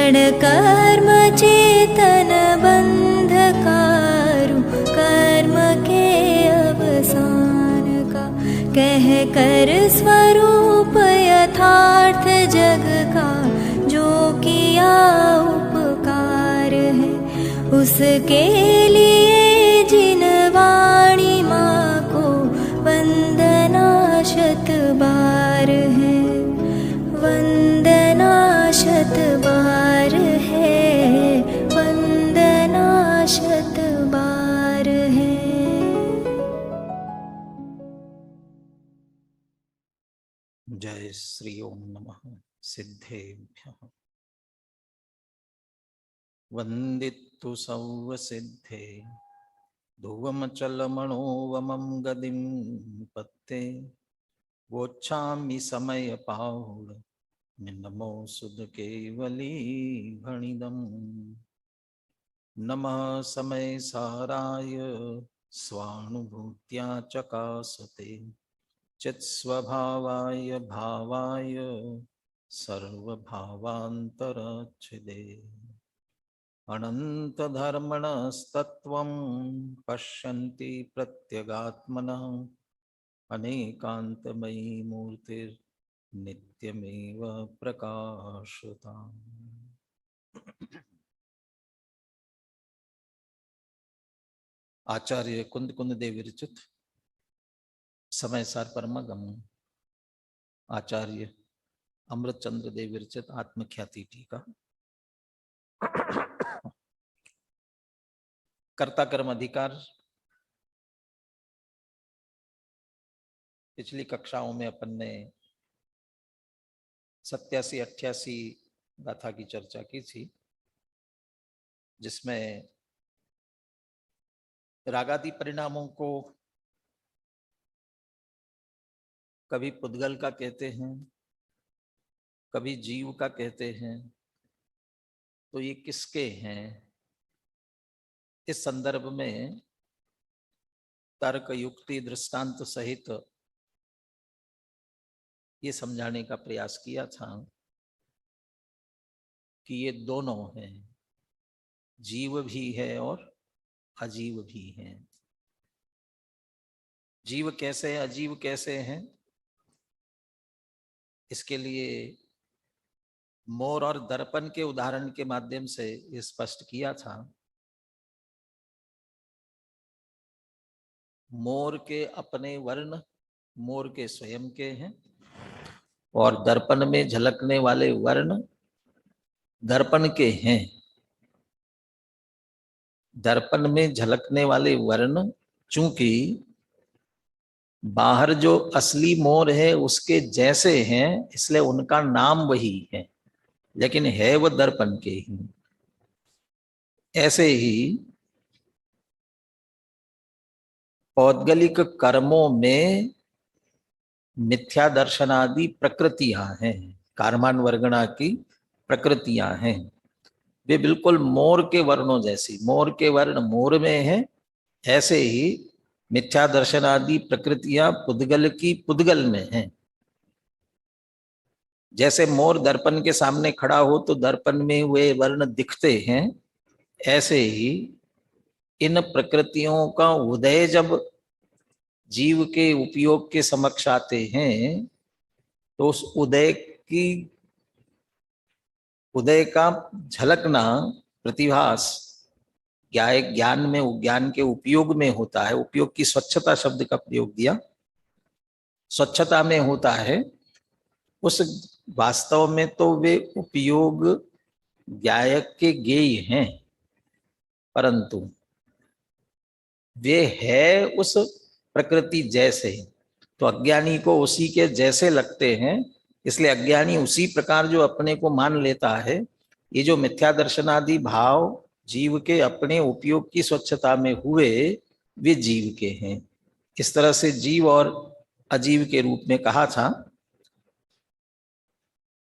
जड़ कर्म चेतन बंधकारु कर्म के अवसान का, कह कर स्वरूप यथार्थ जग का जो किया उपकार है, उसके लिए जिन वाणी माँ को वंदना शत बार है, वंदना शत बार है, वंदना शत बार है। जय श्री ओम नमः सिद्धेभ्यः। वंदितु सौवसिद्धे ध्रुवमचलमणोवमं गदिं पत्ते, वोच्छामि समय पाहुड निनमो सुध केवली भणिदम्। नमः समय साराय स्वानुभूत्या चकासते, चित्स्वभावाय भावाय सर्वभावान्तरच्छिदे। अनन्तधर्मणस्तत्त्वं पश्यन्ति प्रत्यगात्मनः, अनेकान्तमयी मूर्तिर्नित्यमेव प्रकाशताम्। आचार्य कुंद कुंद देव विरचित समय सार परमगम, आचार्य अमृत चंद्र देव विरचित आत्मख्याति टीका। कर्ता कर्म अधिकार। पिछली कक्षाओं में अपन ने 87-88 गाथा की चर्चा की थी, जिसमें रागादि परिणामों को कभी पुद्गल का कहते हैं, कभी जीव का कहते हैं। तो ये किसके हैं, इस संदर्भ में तर्क युक्ति दृष्टांत सहित ये समझाने का प्रयास किया था कि ये दोनों हैं, जीव भी है और अजीव भी है। जीव कैसे है, अजीव कैसे हैं, इसके लिए मोर और दर्पण के उदाहरण के माध्यम से ये स्पष्ट किया था। मोर के अपने वर्ण मोर के स्वयं के हैं, और दर्पण में झलकने वाले वर्ण दर्पण के हैं। दर्पण में झलकने वाले वर्ण चूंकि बाहर जो असली मोर है उसके जैसे हैं, इसलिए उनका नाम वही है, लेकिन है वो दर्पण के ही। ऐसे ही पौद्गलिक कर्मों में मिथ्या दर्शनादि प्रकृतियां हैं, कारमान वर्गणा की प्रकृतियां हैं। वे बिल्कुल मोर के वर्णों जैसी, मोर के वर्ण मोर में हैं, ऐसे ही मिथ्या दर्शनादि प्रकृतियां पुद्गल की पुद्गल में हैं। जैसे मोर दर्पण के सामने खड़ा हो तो दर्पण में वे वर्ण दिखते हैं, ऐसे ही इन प्रकृतियों का उदय जब जीव के उपयोग के समक्ष आते हैं, तो उस उदय का झलकना प्रतिभास ज्ञान में, ज्ञान के उपयोग में होता है। उपयोग की स्वच्छता शब्द का प्रयोग दिया, स्वच्छता में होता है। उस वास्तव में तो वे उपयोग ज्ञायक के ज्ञेय हैं, परंतु वे है उस प्रकृति जैसे, तो अज्ञानी को उसी के जैसे लगते हैं। इसलिए अज्ञानी उसी प्रकार जो अपने को मान लेता है। ये जो मिथ्या दर्शनादि भाव जीव के अपने उपयोग की स्वच्छता में हुए, वे जीव के हैं। इस तरह से जीव और अजीव के रूप में कहा था।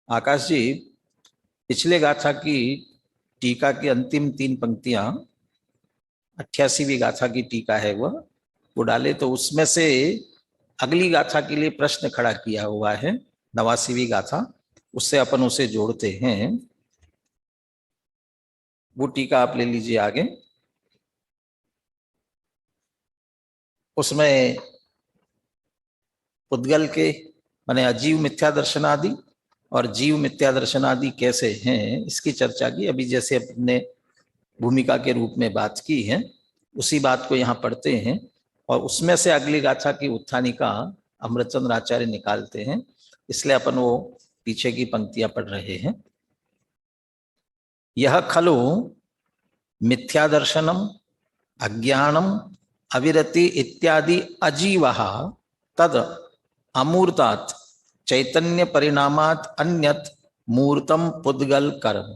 आकाश जी, पिछले गाथा की टीका की अंतिम 3 पंक्तियां, 88वीं गाथा की टीका है वो डाले, तो उसमें से अगली गाथा के लिए प्रश्न खड़ा किया हुआ है, 89वीं गाथा, उससे अपन उसे जोड़ते हैं। वो टीका आप ले लीजिए आगे। उसमें पुद्गल के माने अजीव मिथ्या दर्शन आदि और जीव मिथ्या दर्शन आदि कैसे हैं इसकी चर्चा की। अभी जैसे अपने भूमिका के रूप में बात की है उसी बात को यहाँ पढ़ते हैं और उसमें से अगली गाथा की उत्थानिका अमृतचंद्र आचार्य निकालते हैं, इसलिए अपन वो पीछे की पंक्तियां पढ़ रहे हैं। यह खलु मिथ्या दर्शनम अज्ञानम अविरति इत्यादि अजीवः तद अमूर्तात् चैतन्य परिणामात् अन्यत मूर्तम पुद्गल कर्म।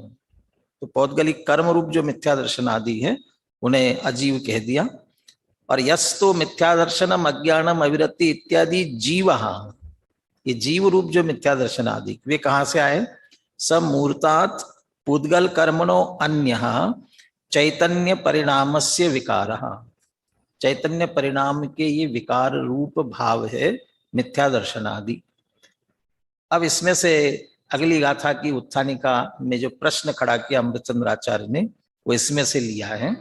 तो पौद्गलिक कर्म रूप जो मिथ्या दर्शन आदि है उन्हें अजीव कह दिया। और यस्तो मिथ्या दर्शनम अज्ञानम अविरति इत्यादि जीवः, ये जीव रूप जो मिथ्या दर्शन आदि वे कहाँ से आए? सब मूर्तात् पुद्गल कर्मणो अन्यः चैतन्य परिणामस्य विकारः। चैतन्य परिणाम के ये विकार रूप भाव है मिथ्या दर्शन आदि। अब इसमें से अगली गाथा की उत्थानिका में जो प्रश्न खड़ा किया अमृतचंद्र आचार्य ने वो इसमें से लिया है।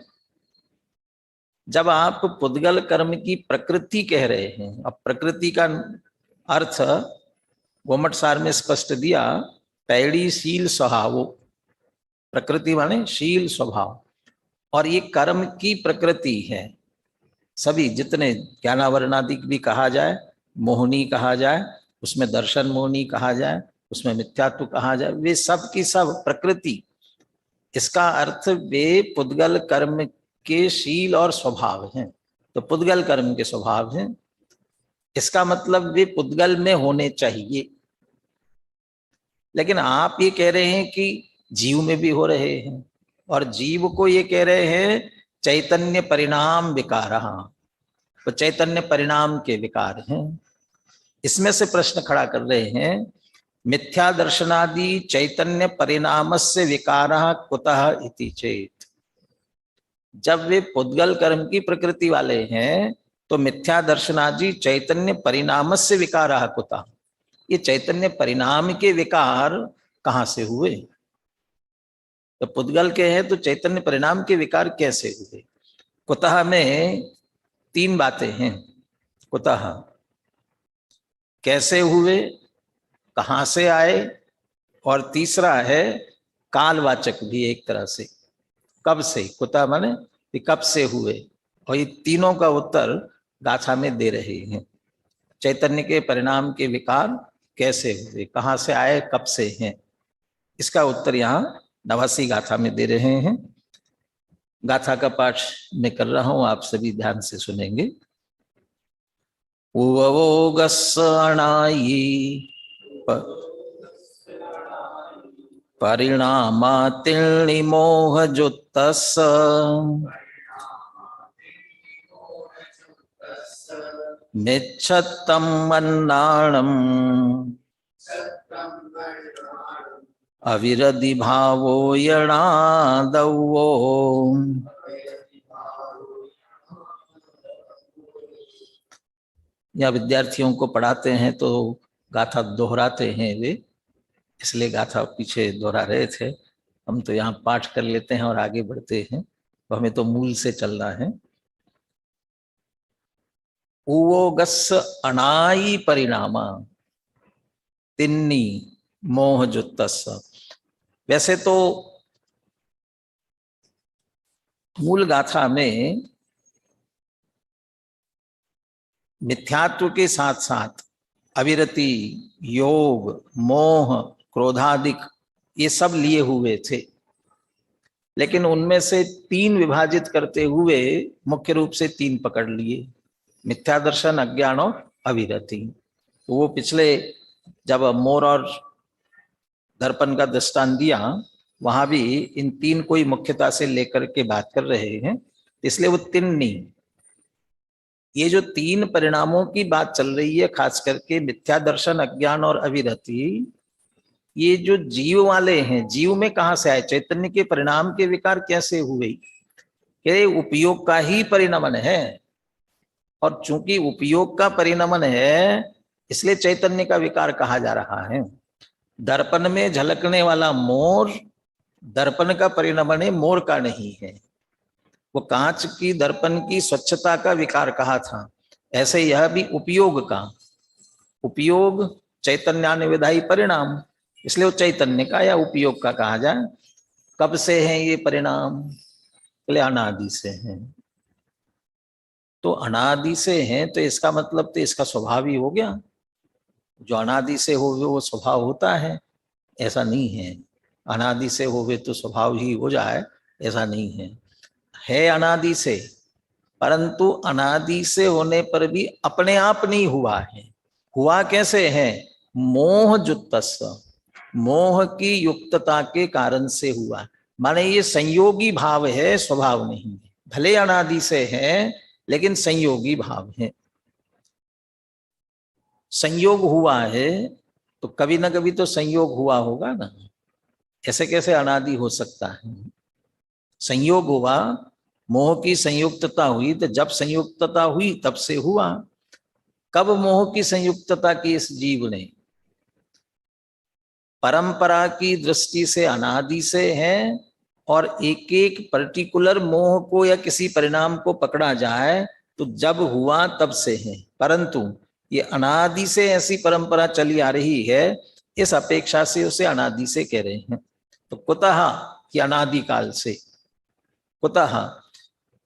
जब आप पुद्गल कर्म की प्रकृति कह रहे हैं, अब प्रकृति का अर्थ गोमट सार में स्पष्ट दिया, पैड़ी शील स्वभाव, प्रकृति माने शील स्वभाव, और ये कर्म की प्रकृति है। सभी जितने ज्ञानावरणादि भी कहा जाए, मोहनी कहा जाए, उसमें दर्शन मोहनी कहा जाए, उसमें मिथ्यात्व कहा जाए, वे सब की सब प्रकृति। इसका अर्थ वे पुद्गल कर्म के शील और स्वभाव हैं। तो पुद्गल कर्म के स्वभाव हैं, इसका मतलब वे पुद्गल में होने चाहिए। लेकिन आप ये कह रहे हैं कि जीव में भी हो रहे हैं, और जीव को ये कह रहे हैं चैतन्य परिणाम विकार, तो चैतन्य परिणाम के विकार हैं। इसमें से प्रश्न खड़ा कर रहे हैं, मिथ्या दर्शनादि चैतन्य परिणामस्य विकारः कुतः इति चेत। जब वे पुद्गल कर्म की प्रकृति वाले हैं तो मिथ्या दर्शनादि चैतन्य परिणामस्य विकारः कुतः, ये चैतन्य परिणाम के विकार कहाँ से हुए? तो पुद्गल के हैं तो चैतन्य परिणाम के विकार कैसे हुए? कुतः में तीन बातें हैं। कुतः कैसे हुए, कहां से आए, और तीसरा है कालवाचक भी एक तरह से, कब से। कुतः माने कब से हुए, और ये तीनों का उत्तर गाथा में दे रहे हैं। चैतन्य के परिणाम के विकार कैसे हुए, कहां से आए, कब से हैं, इसका उत्तर यहाँ 89 गाथा में दे रहे हैं। गाथा का पाठ मैं कर रहा हूं, आप सभी ध्यान से सुनेंगे। उवोगस्सणायि परिणामातिर्णि मोहजुत्तस्स मिच्छत्तं मन्नाणम् अविरधि भावो यणादवो। या विद्यार्थियों को पढ़ाते हैं तो गाथा दोहराते हैं वे, इसलिए गाथा पीछे दोहरा रहे थे। हम तो यहाँ पाठ कर लेते हैं और आगे बढ़ते हैं, तो हमें तो मूल से चलना है। उवोगस्स अनाई परिणामा तिन्नी मोह जुत्तस्स। वैसे तो मूल गाथा में मिथ्यात्व के साथ साथ अविरति, योग, मोह, क्रोधादिक ये सब लिए हुए थे, लेकिन उनमें से तीन विभाजित करते हुए मुख्य रूप से तीन पकड़ लिए, मिथ्या दर्शन, अज्ञान और अविरति। तो वो पिछले जब मोर और दर्पण का दृष्टांत दिया वहां भी इन तीन को ही मुख्यता से लेकर के बात कर रहे हैं, इसलिए वो तिन्नी, ये जो तीन परिणामों की बात चल रही है, खास करके मिथ्या दर्शन, अज्ञान और अविरति, ये जो जीव वाले हैं, जीव में कहां से आए, चैतन्य के परिणाम के विकार कैसे हुए? ये उपयोग का ही परिणमन है, और चूंकि उपयोग का परिणमन है इसलिए चैतन्य का विकार कहा जा रहा है। दर्पण में झलकने वाला मोर दर्पण का परिणाम है, मोर का नहीं है। वो कांच की दर्पण की स्वच्छता का विकार कहा था, ऐसे यह भी उपयोग का, उपयोग चैतन्यान विधाई परिणाम, इसलिए वो चैतन्य का या उपयोग का कहा जाए। कब से है ये परिणाम? बोले अनादि से हैं। तो अनादि से हैं तो इसका मतलब तो इसका स्वभाव ही हो गया, जो अनादि से हो वो स्वभाव होता है, ऐसा नहीं है। अनादि से होवे तो स्वभाव ही हो जाए, ऐसा नहीं है अनादि से, परंतु अनादि से होने पर भी अपने आप नहीं हुआ है। हुआ कैसे है? मोह जुत्तस्य, मोह की युक्तता के कारण से हुआ। माने ये संयोगी भाव है, स्वभाव नहीं है। भले अनादि से है लेकिन संयोगी भाव है। संयोग हुआ है तो कभी ना कभी तो संयोग हुआ होगा ना, ऐसे कैसे अनादि हो सकता है? संयोग हुआ, मोह की संयुक्तता हुई, तो जब संयुक्तता हुई तब से हुआ। कब मोह की संयुक्तता की इस जीव ने? परंपरा की दृष्टि से अनादि से है, और एक एक पर्टिकुलर मोह को या किसी परिणाम को पकड़ा जाए तो जब हुआ तब से है। परंतु ये अनादि से ऐसी परंपरा चली आ रही है, इस अपेक्षा से उसे अनादि से कह रहे हैं। तो कुतः कि अनादि काल से, कुतः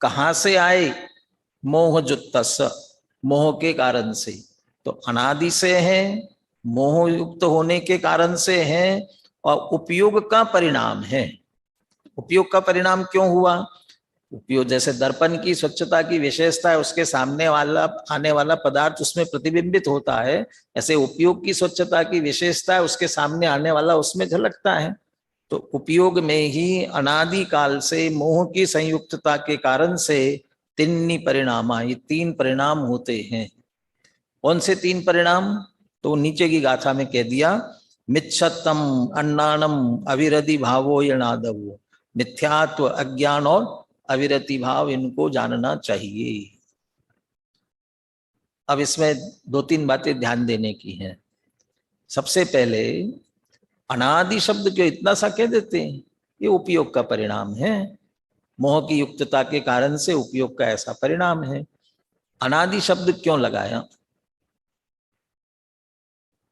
कहां से आए? मोह जुत्तस, मोह के कारण से। तो अनादि से है, मोह युक्त होने के कारण से है, और उपयोग का परिणाम है। उपयोग का परिणाम क्यों हुआ? उपयोग जैसे दर्पण की स्वच्छता की विशेषता है, उसके सामने वाला आने वाला पदार्थ उसमें प्रतिबिंबित होता है, ऐसे उपयोग की स्वच्छता की विशेषता है, उसके सामने आने वाला उसमें झलकता है। तो उपयोग में ही अनादि काल से मोह की संयुक्तता के कारण से तीन परिणाम, ये तीन परिणाम होते हैं। कौन से तीन परिणाम? तो नीचे की गाथा में कह दिया, मिच्छतम अन्नानम अविरति भावो यणादवो, मिथ्यात्व अज्ञान और अविरति भाव, इनको जानना चाहिए। अब इसमें दो तीन बातें ध्यान देने की हैं। सबसे पहले अनादि शब्द क्यों इतना सा कह देते हैं? ये उपयोग का परिणाम है, मोह की युक्तता के कारण से उपयोग का ऐसा परिणाम है। अनादि शब्द क्यों लगाया?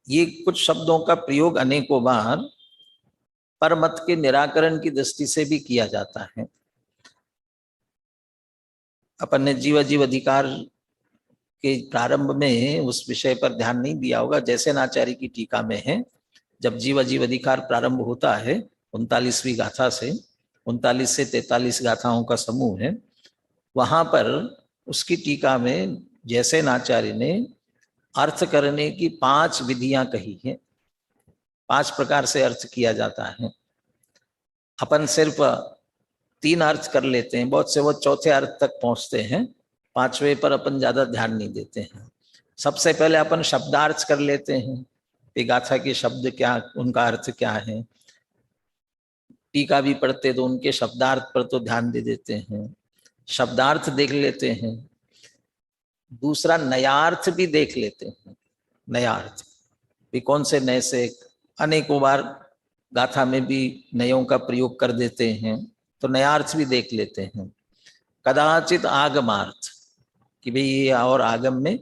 ये कुछ शब्दों का प्रयोग अनेकों बार परमत के निराकरण की दृष्टि से भी किया जाता है। अपन ने जीव अधिकार के प्रारंभ में उस विषय पर ध्यान नहीं दिया होगा। जैसे नाचार्य की टीका में है, जब जीव अधिकार प्रारंभ होता है 39वीं गाथा से, 39 से 43 गाथाओं का समूह है, वहां पर उसकी टीका में जैसे नाचार्य ने अर्थ करने की 5 विधियां कही हैं। 5 प्रकार से अर्थ किया जाता है। अपन सिर्फ 3 अर्थ कर लेते हैं, बहुत से वो चौथे अर्थ तक पहुंचते हैं, 5वें पर अपन ज्यादा ध्यान नहीं देते हैं। सबसे पहले अपन शब्दार्थ कर लेते हैं, गाथा के शब्द क्या, उनका अर्थ क्या है। टीका भी पढ़ते तो उनके शब्दार्थ पर तो ध्यान दे देते हैं, शब्दार्थ देख लेते हैं। दूसरा नयार्थ भी देख लेते हैं। नयार्थ भी कौन से नए से, अनेकों बार गाथा में भी नयों का प्रयोग कर देते हैं, तो नयार्थ भी देख लेते हैं। कदाचित आगमार्थ, कि भाई ये और आगम में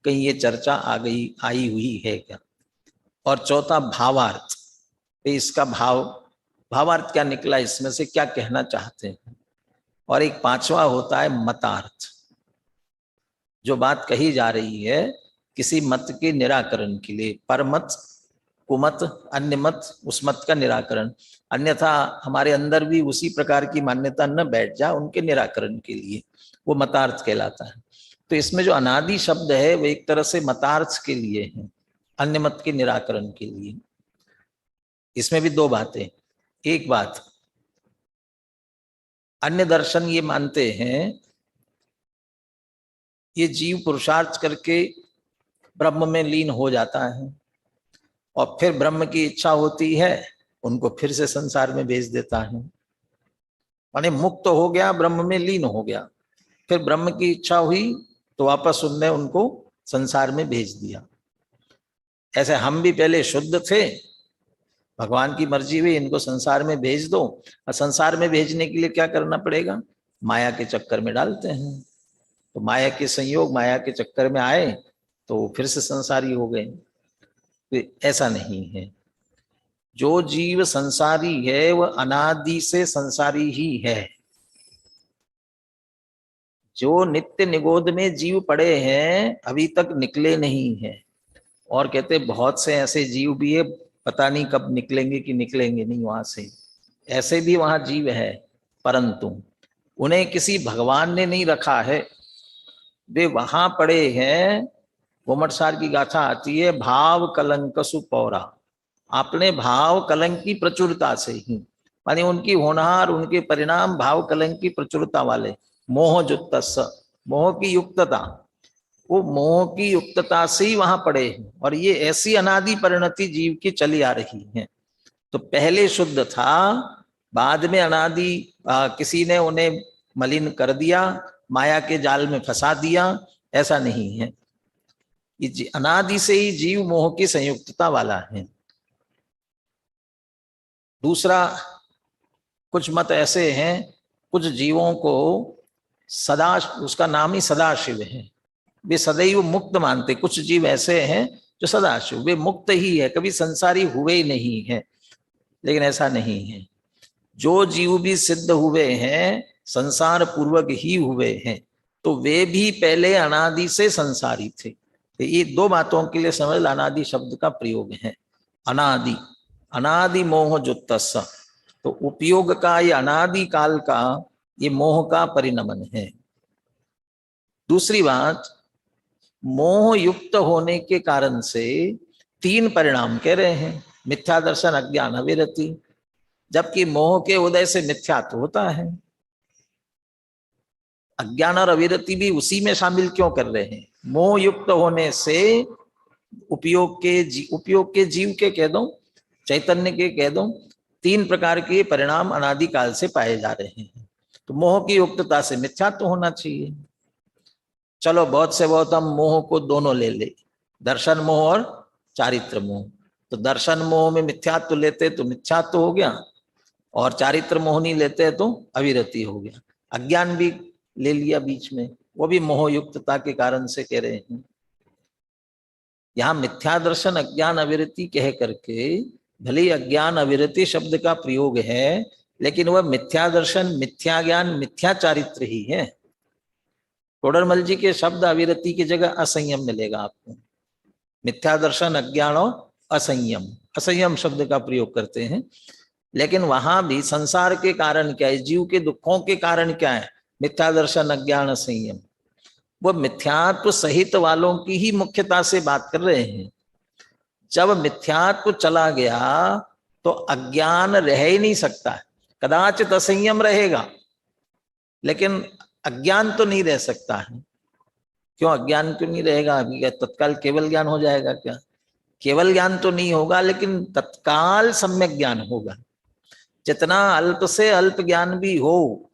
कहीं ये चर्चा आ गई, आई हुई है क्या। और चौथा भावार्थ, इसका भावार्थ क्या निकला, इसमें से क्या कहना चाहते हैं। और एक 5वां होता है मतार्थ, जो बात कही जा रही है किसी मत के निराकरण के लिए, परमत, कुमत, अन्य मत, उस मत का निराकरण, अन्यथा हमारे अंदर भी उसी प्रकार की मान्यता न बैठ जाए, उनके निराकरण के लिए वो मतार्थ कहलाता है। तो इसमें जो अनादि शब्द है वो एक तरह से मतार्थ के लिए है, अन्य मत के निराकरण के लिए। इसमें भी 2 बातें। एक बात, अन्य दर्शन ये मानते हैं ये जीव पुरुषार्थ करके ब्रह्म में लीन हो जाता है, और फिर ब्रह्म की इच्छा होती है उनको फिर से संसार में भेज देता है। माने मुक्त हो गया, ब्रह्म में लीन हो गया, फिर ब्रह्म की इच्छा हुई तो वापस उनने उनको संसार में भेज दिया। ऐसे हम भी पहले शुद्ध थे, भगवान की मर्जी हुई, इनको संसार में भेज दो। और संसार में भेजने के लिए क्या करना पड़ेगा? माया के चक्कर में डालते हैं। तो माया के संयोग, माया के चक्कर में आए तो फिर से संसारी हो गए। तो ऐसा नहीं है। जो जीव संसारी है वह अनादि से संसारी ही है। जो नित्य निगोद में जीव पड़े हैं अभी तक निकले नहीं हैं, और कहते बहुत से ऐसे जीव भी है पता नहीं कब निकलेंगे कि निकलेंगे नहीं वहां से, ऐसे भी वहां जीव है, परंतु उन्हें किसी भगवान ने नहीं रखा है। वे वहां पड़े हैं। गोमटसार की गाथा आती है, भाव कलंक सुपौरा। अपने भाव कलंक की प्रचुरता से ही, मानी उनकी होनहार, उनके परिणाम भाव कलंक की प्रचुरता वाले, मोह जुत्तस, मोह की युक्तता, वो मोह की युक्तता से ही वहां पड़े हैं। और ये ऐसी अनादि परिणति जीव की चली आ रही है। तो पहले शुद्ध था, बाद में अनादि किसी ने उन्हें मलिन कर दिया, माया के जाल में फंसा दिया, ऐसा नहीं है। ये अनादि से ही जीव मोह की संयुक्तता वाला है। दूसरा, कुछ मत ऐसे हैं, कुछ जीवों को सदा, उसका नाम ही सदाशिव है, वे सदैव मुक्त मानते। कुछ जीव ऐसे हैं जो सदाशिव, वे मुक्त ही है, कभी संसारी हुए ही नहीं है। लेकिन ऐसा नहीं है। जो जीव भी सिद्ध हुए हैं संसार पूर्वक ही हुए हैं, तो वे भी पहले अनादि से संसारी थे। तो ये दो बातों के लिए समझ, अनादि शब्द का प्रयोग है। अनादि, अनादि मोह जुत्तस, तो उपयोग का, ये अनादि काल का ये मोह का परिणमन है। दूसरी बात, मोह युक्त होने के कारण से तीन परिणाम कह रहे हैं, मिथ्या दर्शन, अज्ञान, अविरति। जबकि मोह के उदय से मिथ्यात्व होता है। अज्ञान और अविरति भी उसी में शामिल क्यों कर रहे हैं? मोह युक्त होने से उपयोग के जीव के कह दो, चैतन्य के कह दो, तीन प्रकार के परिणाम अनादिकाल से पाए जा रहे हैं। तो मोह की युक्तता से मिथ्यात्व होना चाहिए। चलो बहुत से बहुत हम मोह को दोनों ले ले, दर्शन मोह और चारित्र मोह। तो दर्शन मोह में मिथ्यात्व लेते तो मिथ्यात्व हो गया, और चारित्र मोह नहीं लेते तो अविरति हो गया। अज्ञान भी ले लिया बीच में, वो भी मोह युक्तता के कारण से कह रहे हैं। यहाँ मिथ्या दर्शन, अज्ञान, अविरति कह करके भले अज्ञान अविरति शब्द का प्रयोग है, लेकिन वह मिथ्या दर्शन, मिथ्या ज्ञान, मिथ्या चारित्र ही है। टोडरमल जी के शब्द अविरति की जगह असंयम मिलेगा आपको। मिथ्या दर्शन, अज्ञान और असंयम, असंयम शब्द का प्रयोग करते हैं। लेकिन वहां भी संसार के कारण क्या है, जीव के दुखों के कारण क्या है? मिथ्या दर्शन, अज्ञान, असंयम। वो मिथ्यात्व सहित वालों की ही मुख्यता से बात कर रहे हैं। जब मिथ्यात्व चला गया तो अज्ञान रह ही नहीं सकता। कदाचित असंयम रहेगा, लेकिन अज्ञान तो नहीं रह सकता है। क्यों अज्ञान क्यों नहीं रहेगा? अभी क्या तत्काल केवल ज्ञान हो जाएगा क्या? केवल ज्ञान तो नहीं होगा, लेकिन तत्काल सम्यक ज्ञान होगा। जितना अल्प से अल्प ज्ञान भी हो,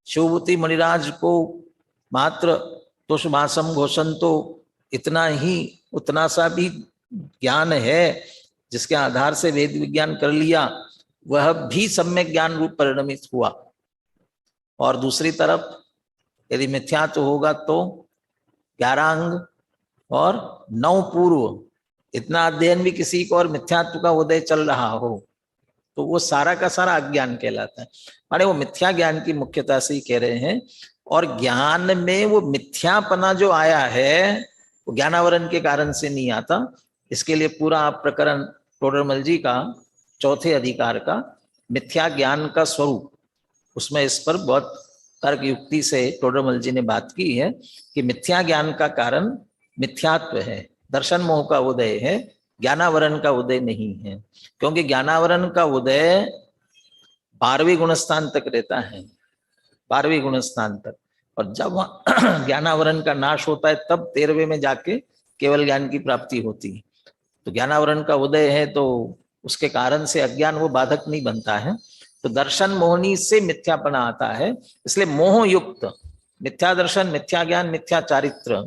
शिवभूति मुनिराज को मात्र तुषभासम घोषण तो इतना ही, उतना सा भी ज्ञान है जिसके आधार से वेद विज्ञान कर लिया, वह भी सम्यक ज्ञान रूप परिणमित हुआ। और दूसरी तरफ यदि मिथ्यात्व होगा तो 11 अंग और 9 पूर्व, इतना अध्ययन भी किसी को और मिथ्यात्व का उदय चल रहा हो तो वो सारा का सारा अज्ञान कहलाता है। माने वो मिथ्या ज्ञान की मुख्यता से ही कह रहे हैं। और ज्ञान में वो मिथ्यापना जो आया है वो ज्ञानावरण के कारण से नहीं आता। इसके लिए पूरा आप प्रकरण टोडरमल जी का 4थे अधिकार का मिथ्या ज्ञान का स्वरूप, उसमें इस पर बहुत तर्क युक्ति से टोडरमल जी ने बात की है कि मिथ्या ज्ञान का कारण मिथ्यात्व है, दर्शन मोह का उदय है, ज्ञानावरण का उदय नहीं है। क्योंकि ज्ञानावरण का उदय 12वें गुणस्थान तक रहता है, 12वें गुणस्थान तक। और जब ज्ञानावरण का नाश होता है तब 13वें में जाके केवल ज्ञान की प्राप्ति होती है। तो ज्ञानावरण का उदय है तो उसके कारण से अज्ञान वो बाधक नहीं बनता है। तो दर्शन मोहनी से मिथ्यापना आता है। इसलिए मोह युक्त मिथ्या दर्शन, मिथ्या ज्ञान, मिथ्या चारित्र,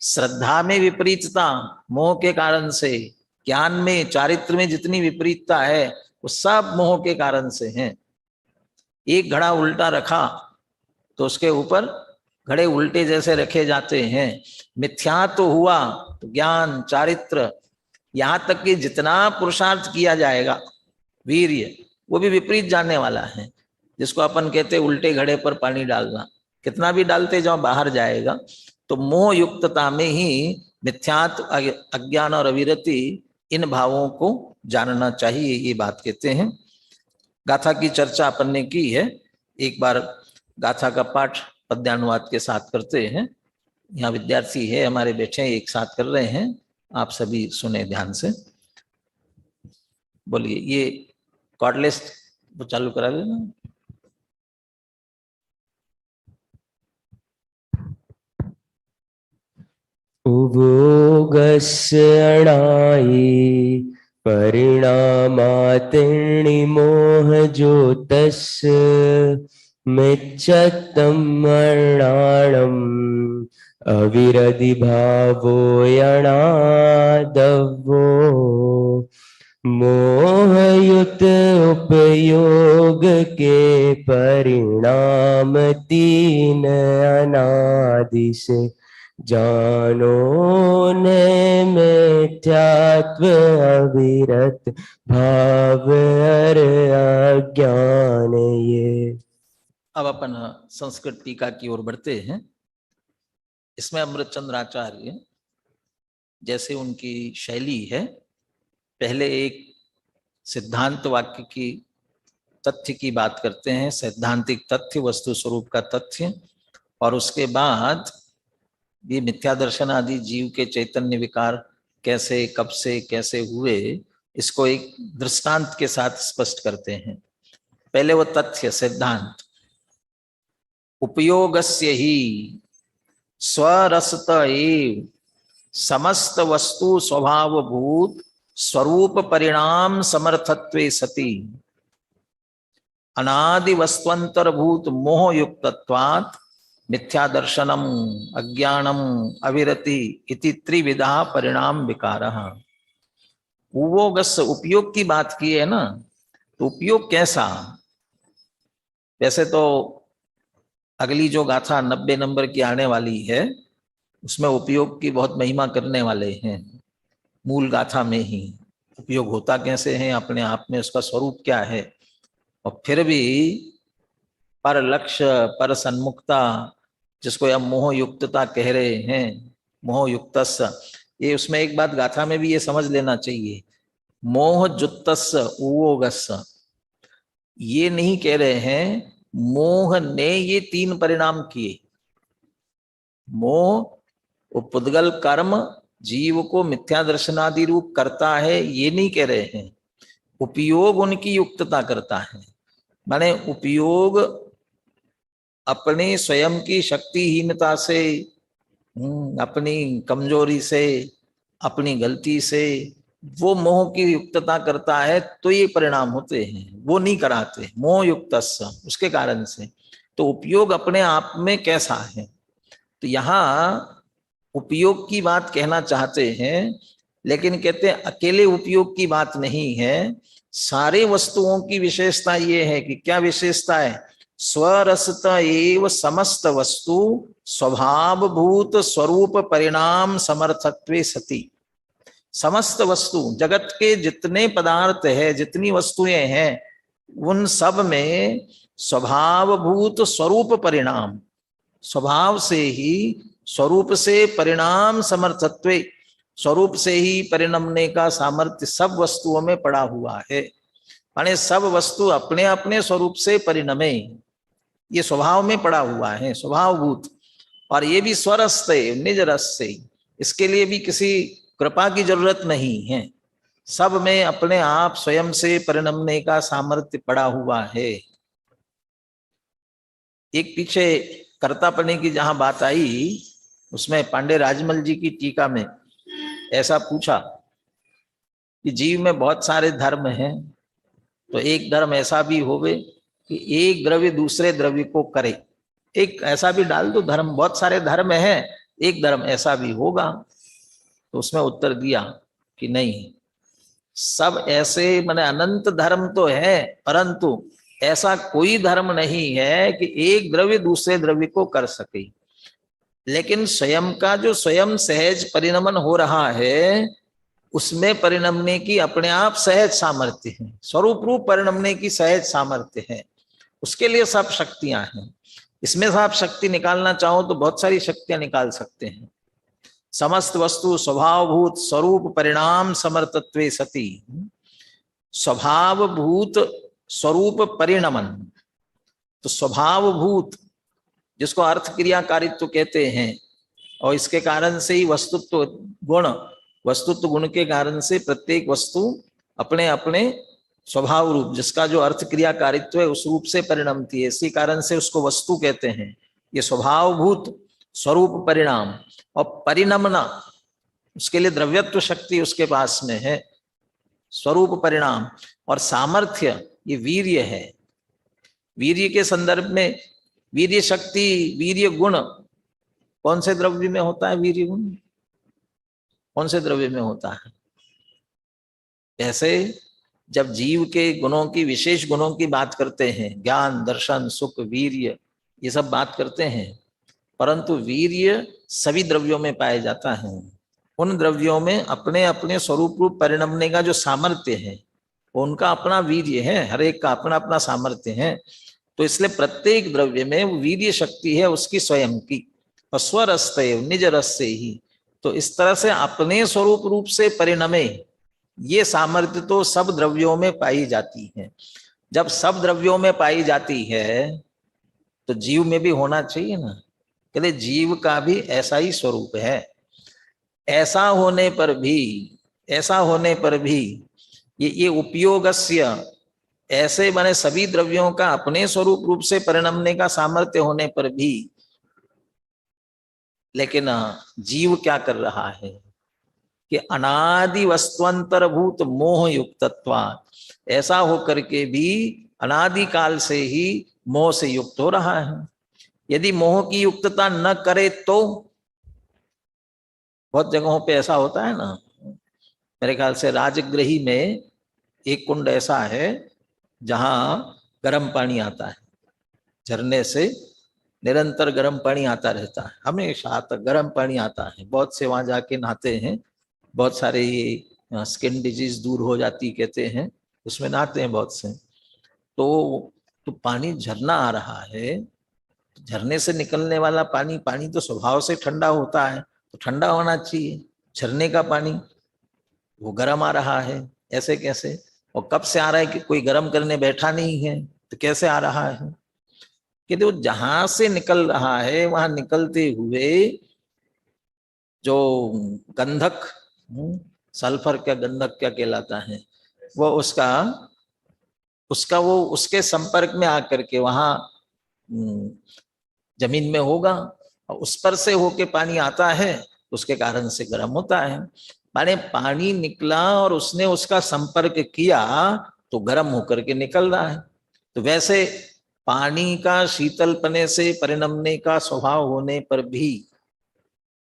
श्रद्धा में विपरीतता मोह के कारण से, ज्ञान में, चारित्र में जितनी विपरीतता है वो सब मोह के कारण से है। एक घड़ा उल्टा रखा तो उसके ऊपर घड़े उल्टे जैसे रखे जाते हैं। मिथ्या तो हुआ तो ज्ञान, चारित्र, यहां तक कि जितना पुरुषार्थ किया जाएगा, वीर्य, वो भी विपरीत जाने वाला है। जिसको अपन कहते उल्टे घड़े पर पानी डालना, कितना भी डालते जाओ बाहर जाएगा। तो मोह युक्तता में ही मिथ्यात्व, अज्ञान और अविरति, इन भावों को जानना चाहिए, ये बात कहते हैं। गाथा की चर्चा अपन ने की है, एक बार गाथा का पाठ पद्यानुवाद के साथ करते हैं। यहाँ विद्यार्थी है हमारे बैठे, एक साथ कर रहे हैं, आप सभी सुने ध्यान से। बोलिए, ये कॉर्डलेस वो चालू करा देना। उभोगस्यणायि परिणामातिर्णि मोहज्योतस्य मिच्छतं मरणाणम् अविरतिभावो यणादवो मोहयुत उपयोग के परिणाम तीन अनादि से जानो ने मिथ्यात्व अविरत भाव अज्ञान ये। अब अपन संस्कृत टीका की ओर बढ़ते हैं। इसमें अमृतचंद्र आचार्य, जैसे उनकी शैली है, पहले एक सिद्धांत वाक्य की, तथ्य की बात करते हैं, सैद्धांतिक तथ्य, वस्तु स्वरूप का तथ्य, और उसके बाद ये मिथ्या दर्शन आदि जीव के चैतन्य विकार कैसे, कब से, कैसे हुए, इसको एक दृष्टांत के साथ स्पष्ट करते हैं। पहले वो तथ्य, सिद्धांत, उपयोगस्य ही स्वरसत एव समस्त वस्तु स्वभावभूत स्वरूप परिणाम समर्थत्वे सति अनादि वस्तुअंतरभूत मोह युक्तत्वात् मिथ्या दर्शनम अज्ञानम अविरति इति त्रिविधा परिणाम विकारः। उपयोगस्य, उपयोग की बात की है ना, तो उपयोग कैसा? वैसे तो अगली जो गाथा 90 नंबर की आने वाली है, उसमें उपयोग की बहुत महिमा करने वाले हैं। मूल गाथा में ही उपयोग होता कैसे है, अपने आप में उसका स्वरूप क्या है, और फिर भी पर लक्ष्य, पर सन्मुखता, जिसको हम मोह युक्तता कह रहे हैं, मोह युक्तस्य, ये उसमें एक बात गाथा में भी ये समझ लेना चाहिए, मोह जुत्तस्य उवोगस्य, ये नहीं कह रहे हैं मोह ने ये तीन परिणाम किए। मोह पुद्गल कर्म जीव को मिथ्या दर्शनादि रूप करता है, ये नहीं कह रहे हैं। उपयोग उनकी युक्तता करता है, माने उपयोग अपने स्वयं की शक्तिहीनता से, अपनी कमजोरी से, अपनी गलती से वो मोह की युक्तता करता है, तो ये परिणाम होते हैं, वो नहीं कराते। मोह युक्तस्य, उसके कारण से। तो उपयोग अपने आप में कैसा है, तो यहाँ उपयोग की बात कहना चाहते हैं, लेकिन कहते हैं अकेले उपयोग की बात नहीं है, सारे वस्तुओं की विशेषता ये है कि क्या विशेषता है? स्वरसत एव समस्त वस्तु स्वभावभूत स्वरूप परिणाम समर्थत्वे सति। समस्त वस्तु, जगत के जितने पदार्थ है, जितनी वस्तुएं हैं, उन सब में स्वभावभूत स्वरूप परिणाम, स्वभाव से ही, स्वरूप से परिणाम समर्थत्वे, स्वरूप से ही परिणमने का सामर्थ्य सब वस्तुओं में पड़ा हुआ है। माने सब वस्तु अपने अपने स्वरूप से परिणमे, ये स्वभाव में पड़ा हुआ है, स्वभावभूत, और ये भी स्वरस से, निज रस से। इसके लिए भी किसी कृपा की जरूरत नहीं है, सब में अपने आप स्वयं से परिणमने का सामर्थ्य पड़ा हुआ है। एक पीछे कर्तापने की जहां बात आई, उसमें पांडे राजमल जी की टीका में ऐसा पूछा कि जीव में बहुत सारे धर्म हैं, तो एक धर्म ऐसा भी होवे कि एक द्रव्य दूसरे द्रव्य को करे, एक ऐसा भी डाल दो धर्म, बहुत सारे धर्म हैं, एक धर्म ऐसा भी होगा। तो उसमें उत्तर दिया कि नहीं, सब ऐसे माने अनंत धर्म तो है, परंतु ऐसा कोई धर्म नहीं है कि एक द्रव्य दूसरे द्रव्य को कर सके। लेकिन स्वयं का जो स्वयं सहज परिणमन हो रहा है, उसमें परिणमने की अपने आप सहज सामर्थ्य है, स्वरूप रूप परिणमने की सहज सामर्थ्य है। उसके लिए सब शक्तियां हैं। इसमें से आप शक्ति निकालना चाहो तो बहुत सारी शक्तियां निकाल सकते हैं। समस्त वस्तु स्वभावभूत स्वरूप परिणाम समर्थत्वे सती, स्वभावभूत स्वरूप परिणमन। तो स्वभावभूत जिसको अर्थ क्रियाकारित्व कहते हैं, और इसके कारण से ही वस्तुत्व गुण, वस्तुत्व गुण के कारण से प्रत्येक वस्तु अपने अपने स्वभाव रूप, जिसका जो अर्थ क्रियाकारित्व है उस रूप से परिणमती है, इसी कारण से उसको वस्तु कहते हैं। ये स्वभावभूत स्वरूप परिणाम और परिणमना, उसके लिए द्रव्यत्व शक्ति उसके पास में है, स्वरूप परिणाम। और सामर्थ्य ये वीर्य है। वीर्य के संदर्भ में वीर्य शक्ति, वीर्य गुण कौन से द्रव्य में होता है? वीर्य गुण कौन से द्रव्य में होता है? ऐसे जब जीव के गुणों की, विशेष गुणों की बात करते हैं, ज्ञान दर्शन सुख वीर्य ये सब बात करते हैं, परंतु वीर्य सभी द्रव्यों में पाया जाता है। उन द्रव्यों में अपने अपने स्वरूप रूप परिणमने का जो सामर्थ्य है, उनका अपना वीर्य है, हर एक का अपना अपना सामर्थ्य है। तो इसलिए प्रत्येक द्रव्य में वो वीर्य शक्ति है उसकी स्वयं की, और स्वरसते निज रस से ही। तो इस तरह से अपने स्वरूप रूप से परिणमे, ये सामर्थ्य तो सब द्रव्यों में पाई जाती है। जब सब द्रव्यों में पाई जाती है तो जीव में भी होना चाहिए ना। कहते जीव का भी ऐसा ही स्वरूप है। ऐसा होने पर भी ये उपयोगस्य, ऐसे बने सभी द्रव्यों का अपने स्वरूप रूप से परिणमने का सामर्थ्य होने पर भी, लेकिन जीव क्या कर रहा है कि अनादि वस्तुअंतरभूत मोह युक्तत्वात्, ऐसा होकर के भी अनादि काल से ही मोह से युक्त हो रहा है। यदि मोह की युक्तता न करे तो, बहुत जगहों पे ऐसा होता है ना। मेरे ख्याल से राजगृही में एक कुंड ऐसा है जहां गर्म पानी आता है, झरने से निरंतर गर्म पानी आता रहता है, हमेशा तक गर्म पानी आता है। बहुत से वहां जाके नहाते हैं, बहुत सारे ये स्किन डिजीज दूर हो जाती कहते हैं, उसमें नहाते हैं बहुत से। तो पानी झरना आ रहा है, झरने से निकलने वाला पानी तो स्वभाव से ठंडा होता है, तो ठंडा होना चाहिए। झरने का पानी वो गर्म आ रहा है, ऐसे कैसे? और कब से आ रहा है कि कोई गर्म करने बैठा नहीं है, तो कैसे आ रहा है? कि वो जहां से निकल रहा है, वहां निकलते हुए जो गंधक, सल्फर क्या गंधक क्या कहलाता है, वो उसका वो उसके संपर्क में आकर के वहां जमीन में होगा, और उस पर से होके पानी आता है, उसके कारण से गर्म होता है। माने पानी निकला और उसने उसका संपर्क किया तो गर्म होकर के निकल रहा है। तो वैसे पानी का शीतल पने से परिणमने का स्वभाव होने पर भी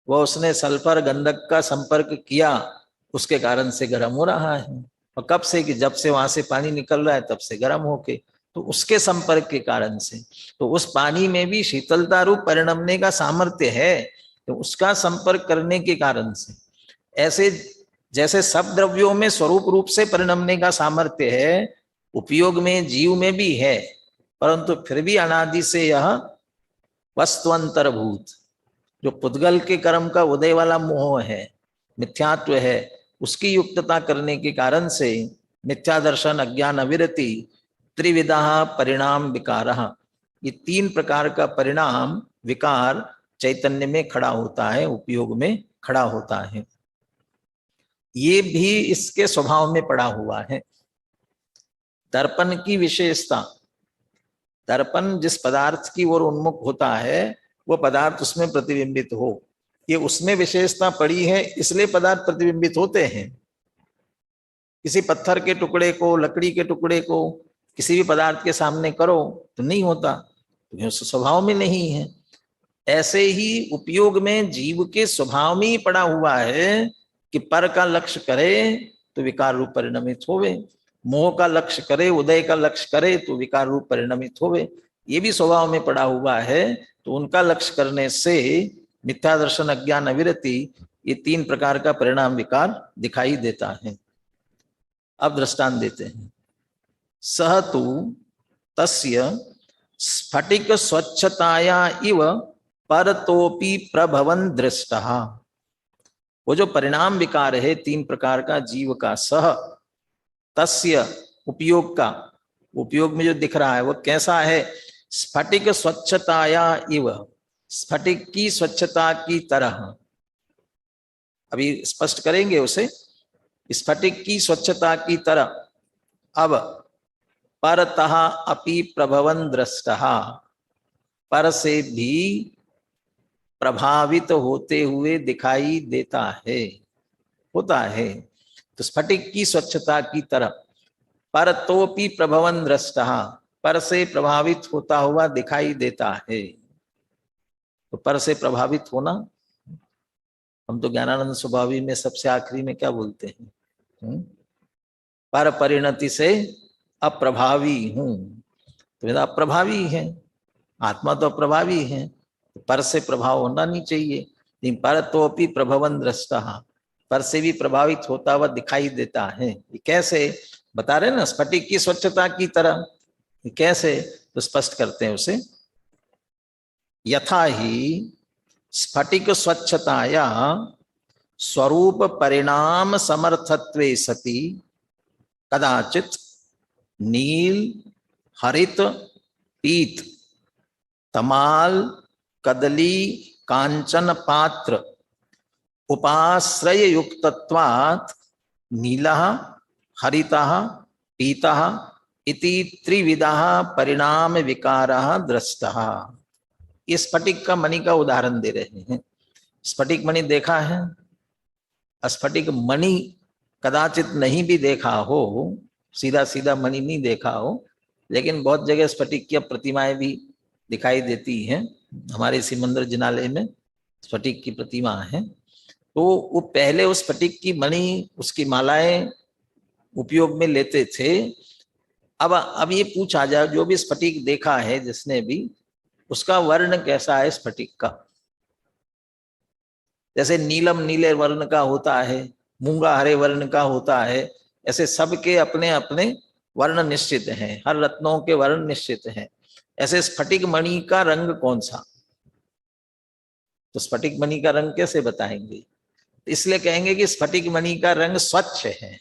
वह उसने सल्फर गंधक का संपर्क किया, उसके कारण से गर्म हो रहा है। और कब से? कि जब से वहां से पानी निकल रहा है तब से गर्म होके, तो उसके संपर्क के कारण से। तो उस पानी में भी शीतलता रूप परिणमने का सामर्थ्य है, तो उसका संपर्क करने के कारण से। ऐसे जैसे सब द्रव्यों में स्वरूप रूप से परिणमने का सामर्थ्य है, उपयोग में जीव में भी है, परंतु फिर भी अनादि से यह वस्तुअंतरभूत, जो पुद्गल के कर्म का उदय वाला मोह है, मिथ्यात्व है, उसकी युक्तता करने के कारण से मिथ्या दर्शन, अज्ञान, अविरति, त्रिविधा परिणाम विकारः, ये तीन प्रकार का परिणाम विकार चैतन्य में खड़ा होता है, उपयोग में खड़ा होता है। ये भी इसके स्वभाव में पड़ा हुआ है। दर्पण की विशेषता, दर्पण जिस पदार्थ की ओर उन्मुख होता है वो पदार्थ उसमें प्रतिबिंबित हो, ये उसमें विशेषता पड़ी है, इसलिए पदार्थ प्रतिबिंबित होते हैं। किसी पत्थर के टुकड़े को, लकड़ी के टुकड़े को किसी भी पदार्थ के सामने करो तो नहीं होता, तो स्वभाव में नहीं है। ऐसे ही उपयोग में जीव के स्वभाव में ही पड़ा हुआ है कि पर का लक्ष्य करे तो विकार रूप परिणमित होवे, मोह का लक्ष्य करे, उदय का लक्ष्य करे तो विकार रूप परिणमित होवे। ये भी स्वभाव में पड़ा हुआ है, तो उनका लक्ष्य करने से मिथ्या दर्शन, अज्ञान, अविरति, ये 3 प्रकार का परिणाम विकार दिखाई देता है। अब दृष्टांत देते हैं। सह तु तस्य स्फटिक स्वच्छताया इव परतोपि प्रभवन दृष्टः। वो जो परिणाम विकार है 3 प्रकार का जीव का, सह तस्य उपयोग का, उपयोग में जो दिख रहा है वो कैसा है? स्फटिक स्वच्छताया इव, स्फटिक की स्वच्छता की तरह। अभी स्पष्ट करेंगे उसे, स्फटिक की स्वच्छता की तरह। अब परतः अपि प्रभवन दृष्टः, पर से भी प्रभावित होते हुए दिखाई देता है, होता है। तो स्फटिक की स्वच्छता की तरह, पर तोपि प्रभवन दृष्टः, पर से प्रभावित होता हुआ दिखाई देता है। तो पर से प्रभावित होना, हम तो ज्ञानानंद स्वभावी में सबसे आखिरी में क्या बोलते हैं? पर परिणति से अप्रभावी हूं। तो अप्रभावी है, आत्मा तो अप्रभावी है, तो पर से प्रभाव होना नहीं चाहिए। लेकिन पर तो अपनी प्रभवन दृष्टः, पर से भी प्रभावित होता हुआ दिखाई देता है। ये कैसे बता रहे ना, स्फटिक की स्वच्छता की तरह। ये कैसे? तो स्पष्ट करते हैं उसे। यथा ही स्फटिक स्वच्छताया स्वरूप परिणाम समर्थत्वे सति कदाचित नील, हरित, पीत, तमाल, कदली, कांचन पात्र उपाश्रय युक्तत्वात् नीलः, हरितः, पीतः इति त्रिविधः परिणाम विकारः दृष्टः। ये स्फटिक का मणि का उदाहरण दे रहे हैं। स्फटिक मणि देखा है? स्फटिक मणि कदाचित नहीं भी देखा हो, सीधा सीधा मणि नहीं देखा हो, लेकिन बहुत जगह स्फटिक की प्रतिमाएं भी दिखाई देती हैं। हमारे इसी मंदिर जिनालय में स्फटिक की प्रतिमा है। तो वो पहले उस स्फटिक की मणि, उसकी मालाएं उपयोग में लेते थे। अब ये पूछा जाए, जो भी स्फटिक देखा है जिसने भी, उसका वर्ण कैसा है स्फटिक का? जैसे नीलम नीले वर्ण का होता है, मूंगा हरे वर्ण का होता है, ऐसे सबके अपने अपने वर्ण निश्चित हैं, हर रत्नों के वर्ण निश्चित हैं। ऐसे स्फटिक मणि का रंग कौन सा? तो स्फटिक मणि का रंग कैसे बताएंगे? इसलिए कहेंगे कि स्फटिक मणि का रंग स्वच्छ है,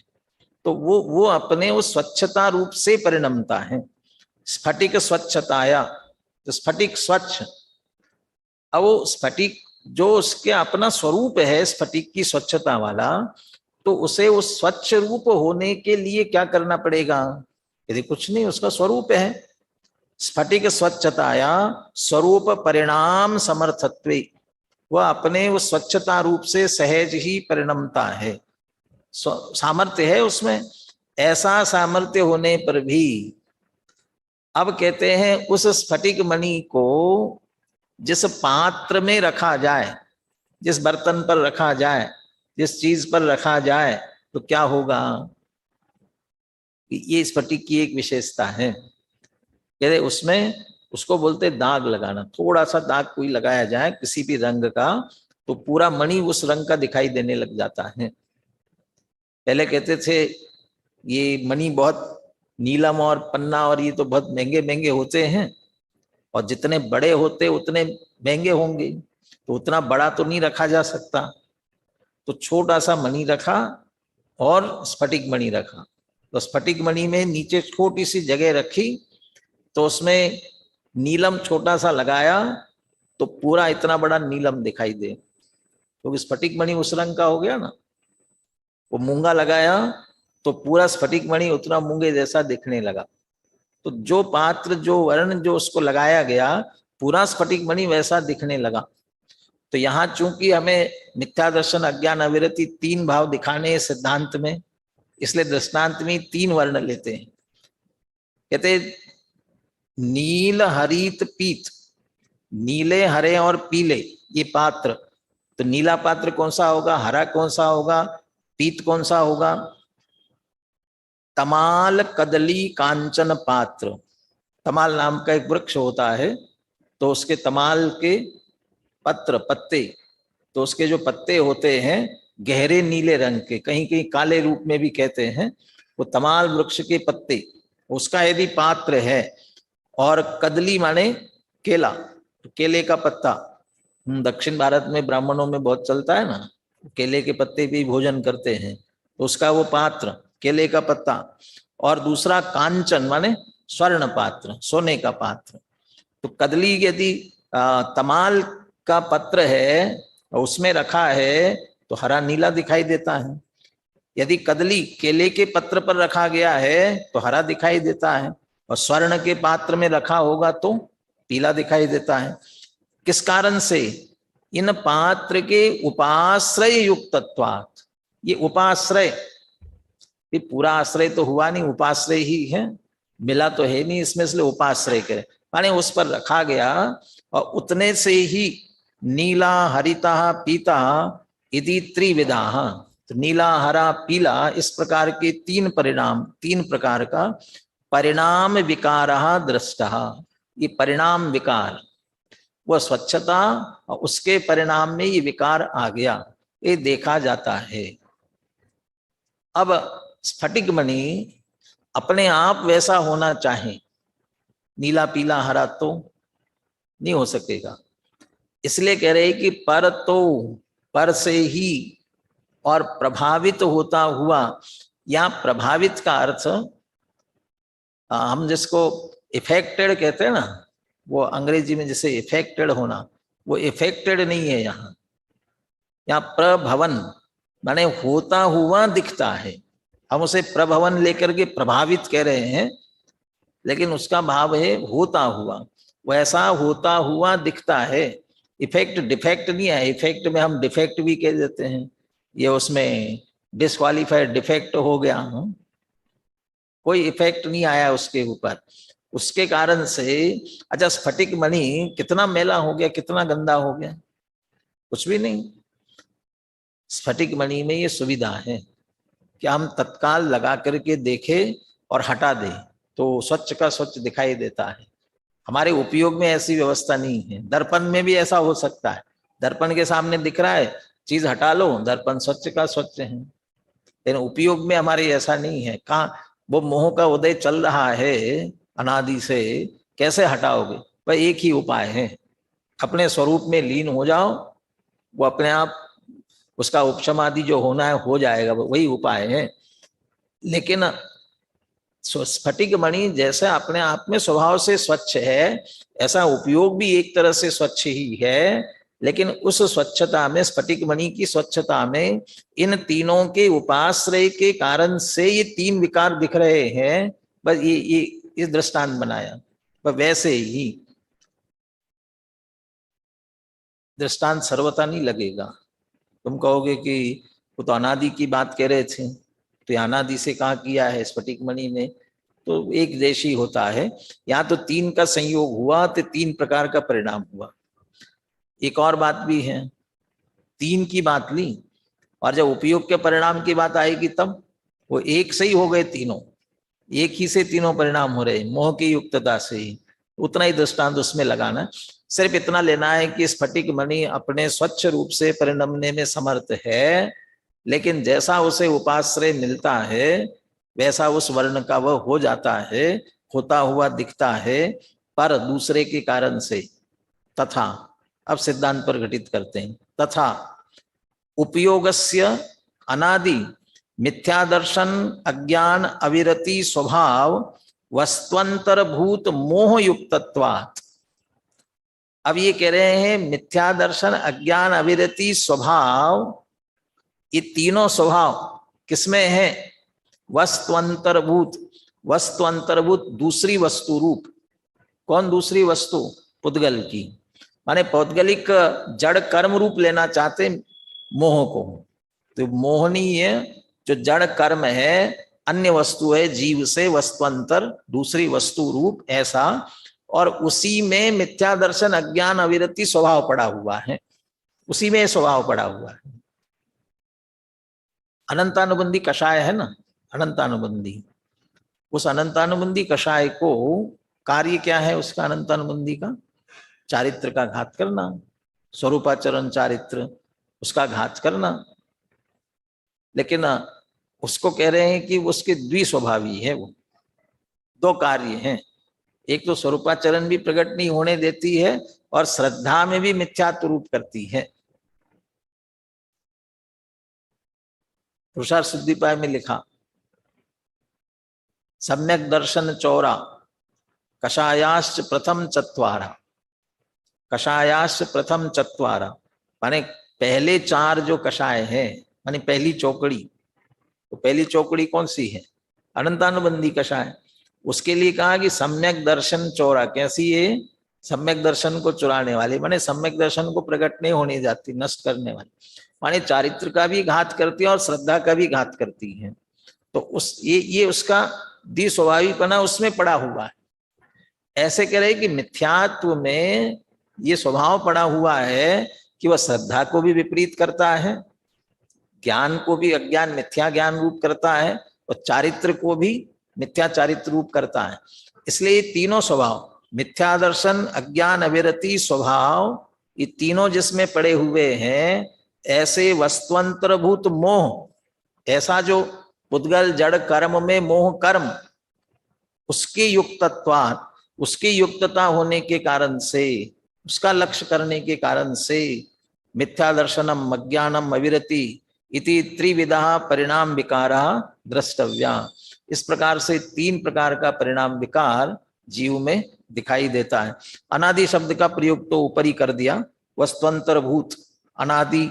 तो वो अपने उस स्वच्छता रूप से परिणमता है। स्फटिक स्वच्छताया, तो स्फटिक स्वच्छ। अब वो स्फटिक जो उसके अपना स्वरूप है, स्फटिक की स्वच्छता वाला, तो उसे उस स्वच्छ रूप होने के लिए क्या करना पड़ेगा? यदि कुछ नहीं, उसका स्वरूप है। स्फटिक स्वच्छताया स्वरूप परिणाम समर्थत्वे, वह अपने उस स्वच्छता रूप से सहज ही परिणमता है, सामर्थ्य है उसमें। ऐसा सामर्थ्य होने पर भी अब कहते हैं उस स्फटिक मणि को जिस पात्र में रखा जाए, जिस बर्तन पर रखा जाए, जिस चीज पर रखा जाए, तो क्या होगा? ये स्फटिक की एक विशेषता है। कहते उसमें, उसको बोलते दाग लगाना। थोड़ा सा दाग कोई लगाया जाए किसी भी रंग का, तो पूरा मणि उस रंग का दिखाई देने लग जाता है। पहले कहते थे ये मणि बहुत नीलम और पन्ना और ये तो बहुत महंगे महंगे होते हैं, और जितने बड़े होते उतने महंगे होंगे, तो उतना बड़ा तो नहीं रखा जा सकता। तो छोटा सा मणि रखा और स्फटिक मणि रखा। तो स्फटिक मणि में नीचे छोटी सी जगह रखी, तो उसमें नीलम छोटा सा लगाया, तो पूरा इतना बड़ा नीलम दिखाई दे, तो स्फटिक मणि उस रंग का हो गया ना। वो मूंगा लगाया तो पूरा स्फटिक मणि उतना मूंगे जैसा दिखने लगा। तो जो पात्र, जो वर्ण, जो उसको लगाया गया, पूरा स्फटिक मणि वैसा दिखने लगा। तो यहाँ चूंकि हमें मिथ्या दर्शन, अज्ञान, अविरति 3 भाव दिखाने सिद्धांत में, इसलिए दृष्टांत में 3 वर्ण लेते हैं। कहते नील, हरित, पीत, नीले, हरे और पीले ये पात्र। तो नीला पात्र कौन सा होगा, हरा कौन सा होगा, पीत कौन सा होगा? तमाल कदली कांचन पात्र। तमाल नाम का एक वृक्ष होता है, तो उसके तमाल के पत्ते, तो उसके जो पत्ते होते हैं गहरे नीले रंग के, कहीं कहीं काले रूप में भी कहते हैं, वो तमाल वृक्ष के पत्ते, उसका यदि पात्र है, और कदली माने केला, तो केले का पत्ता, दक्षिण भारत में ब्राह्मणों में बहुत चलता है ना, केले के पत्ते भी भोजन करते हैं, तो उसका वो पात्र केले का पत्ता, और दूसरा कांचन माने स्वर्ण पात्र, सोने का पात्र। तो कदली यदि तमाल का पत्र है और उसमें रखा है तो हरा नीला दिखाई देता है, यदि कदली केले के पत्र पर रखा गया है तो हरा दिखाई देता है, और स्वर्ण के पात्र में रखा होगा तो पीला दिखाई देता है। किस कारण से? इन पात्र के उपाश्रय युक्तत्वात्। ये उपाश्रय, ये पूरा आश्रय तो हुआ नहीं, उपाश्रय ही है, मिला तो है नहीं इसमें, इसलिए उपाश्रय करे, माने उस पर रखा गया और उतने से ही नीला हरिता पीता इति त्रिविधा, तो नीला हरा पीला इस प्रकार के तीन प्रकार का परिणाम विकार दृष्ट। ये परिणाम विकार, वह स्वच्छता और उसके परिणाम में ये विकार आ गया, ये देखा जाता है। अब स्फटिक मणि अपने आप वैसा होना चाहे, नीला पीला हरा, तो नहीं हो सकेगा, इसलिए कह रहे कि पर से ही और प्रभावित होता हुआ, या प्रभावित का अर्थ हम जिसको इफेक्टेड कहते हैं ना, वो अंग्रेजी में जैसे इफेक्टेड होना, वो इफेक्टेड नहीं है यहाँ प्रभवन माने होता हुआ दिखता है, हम उसे प्रभवन लेकर के प्रभावित कह रहे हैं, लेकिन उसका भाव है होता हुआ, वैसा होता हुआ दिखता है। इफेक्ट डिफेक्ट नहीं है, इफेक्ट में हम डिफेक्ट भी कह देते हैं, ये उसमें डिस्क्वालीफाइड डिफेक्ट हो गया, कोई इफेक्ट नहीं आया उसके ऊपर, उसके कारण से। अच्छा, स्फटिक मणि कितना मैला हो गया, कितना गंदा हो गया, कुछ भी नहीं। स्फटिक मणि में ये सुविधा है कि हम तत्काल लगा करके देखें और हटा दें तो स्वच्छ का स्वच्छ दिखाई देता है। हमारे उपयोग में ऐसी व्यवस्था नहीं है। दर्पण में भी ऐसा हो सकता है, दर्पण के सामने दिख रहा है, चीज हटा लो, दर्पण स्वच्छ का स्वच्छ है, लेकिन उपयोग में हमारे ऐसा नहीं है। कहाँ वो मोह का उदय चल रहा है अनादि से, कैसे हटाओगे? भाई एक ही उपाय है, अपने स्वरूप में लीन हो जाओ, वो अपने आप उसका उपशम आदि जो होना है हो जाएगा, वही उपाय है। लेकिन स्फटिक मणि जैसे अपने आप में स्वभाव से स्वच्छ है, ऐसा उपयोग भी एक तरह से स्वच्छ ही है, लेकिन उस स्वच्छता में, स्फटिक मणि की स्वच्छता में, इन तीनों के उपाश्रय के कारण से ये तीन विकार दिख रहे हैं। बस ये इस दृष्टांत बनाया, पर वैसे ही दृष्टांत सर्वथा नहीं लगेगा। तुम कहोगे कि वो तो अनादि की बात कह रहे थे, तो अनादि से कहा किया है स्फटिक मणि में, तो एक देशी होता है। यहाँ तो तीन का संयोग हुआ तो तीन प्रकार का परिणाम हुआ। एक और बात भी है, तीन की बात ली और जब उपयोग के परिणाम की बात आएगी तब वो एक से ही हो गए तीनों, एक ही से तीनों परिणाम हो रहे, मोह की युक्तता से ही। उतना ही दृष्टांत उसमें लगाना, सिर्फ इतना लेना है कि स्फटिक मणि अपने स्वच्छ रूप से परिणमने में समर्थ है, लेकिन जैसा उसे उपाश्रय मिलता है वैसा उस वर्ण का वह हो जाता है, होता हुआ दिखता है, पर दूसरे के कारण से। तथा, अब सिद्धांत पर घटित करते हैं, तथा उपयोगस्य अनादि मिथ्यादर्शन अज्ञान अविरति स्वभाव वस्त्वंतरभूत मोह युक्तत्वात्। अब ये कह रहे हैं मिथ्यादर्शन अज्ञान अविरति स्वभाव, ये तीनों स्वभाव किसमें है? वस्तुअंतर्भूत, वस्तुअंतर्भूत दूसरी वस्तु रूप। कौन दूसरी वस्तु? पुद्गल की, माने पौद्गलिक जड़ कर्म रूप लेना चाहते मोह को, तो मोहनीय जो जड़ कर्म है, अन्य वस्तु है जीव से वस्तुअंतर दूसरी वस्तु रूप, ऐसा, और उसी में मिथ्या दर्शन अज्ञान अविरति स्वभाव पड़ा हुआ है, उसी में स्वभाव पड़ा हुआ है। अनंतानुबंधी कषाय है ना, अनंतानुबंधी, उस अनंतानुबंधी कषाय को कार्य क्या है उसका, अनंतानुबंधी का चारित्र का घात करना, स्वरूपाचरण चारित्र उसका घात करना। लेकिन उसको कह रहे हैं कि उसके द्विस्वभावी है, वो दो कार्य हैं। एक तो स्वरूपाचरण भी प्रकट नहीं होने देती है और श्रद्धा में भी मिथ्यात्व रूप करती है। पुरुषार्थ सिद्धिपाय में लिखा, सम्यक दर्शन चौरा कषायाश्च प्रथम चत्वारा, कषायाश्च प्रथम चत्वारा, माने पहले चार जो कषाय है, माने पहली चौकड़ी, तो पहली चौकड़ी कौन सी है, अनंतानुबंधी कषाय। उसके लिए कहा कि सम्यक दर्शन चौरा, कैसी है, सम्यक दर्शन को चुराने वाली, माने सम्यक दर्शन को प्रकट नहीं होने जाती, नष्ट करने वाली, माने चारित्र का भी घात करती है और श्रद्धा का भी घात करती है। तो उस ये उसका द्विस्वभावीपना उसमें पड़ा हुआ है। ऐसे कह रहे कि मिथ्यात्व में ये स्वभाव पड़ा हुआ है कि वह श्रद्धा को भी विपरीत करता है, ज्ञान को भी अज्ञान मिथ्या ज्ञान रूप करता है और चारित्र को भी मिथ्या चारित्र रूप करता है। इसलिए ये तीनों स्वभाव, मिथ्या दर्शन, अज्ञान, अविरति स्वभाव, ये तीनों जिसमें पड़े हुए हैं, ऐसे वस्तुअंतरभूत मोह, ऐसा जो पुद्गल जड़ कर्म में मोह कर्म, उसके युक्तत्वात्, उसकी युक्तता होने के कारण से, उसका लक्ष्य करने के कारण से, मिथ्या दर्शनम अज्ञानम अविरति इति त्रिविधा परिणाम विकारा द्रष्टव्या। इस प्रकार से तीन प्रकार का परिणाम विकार जीव में दिखाई देता है। अनादि शब्द का प्रयोग तो ऊपर ही कर दिया, वस्तुअंतरभूत, अनादि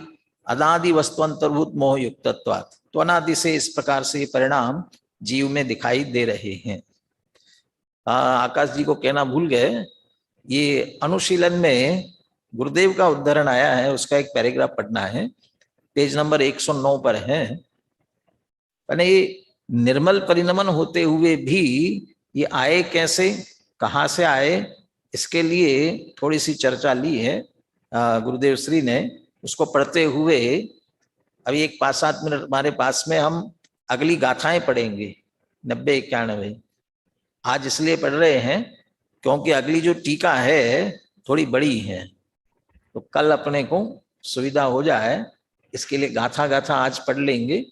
अनादि वस्तुअंतरभूत मोह युक्तत्वात्, तो अनादि से इस प्रकार से परिणाम जीव में दिखाई दे रहे हैं। आकाश जी को कहना भूल गए, ये अनुशीलन में गुरुदेव का उद्धरण आया है, उसका एक पैराग्राफ पढ़ना है, पेज नंबर 109 पर है। ये निर्मल परिणमन होते हुए भी ये आए कैसे, कहाँ से आए, इसके लिए थोड़ी सी चर्चा ली है गुरुदेव श्री ने। उसको पढ़ते हुए अभी एक 5-7 मिनट हमारे पास में, हम अगली गाथाएं पढ़ेंगे 90-91। आज इसलिए पढ़ रहे हैं क्योंकि अगली जो टीका है थोड़ी बड़ी है, तो कल अपने को सुविधा हो जाए, इसके लिए गाथा गाथा आज पढ़ लेंगे,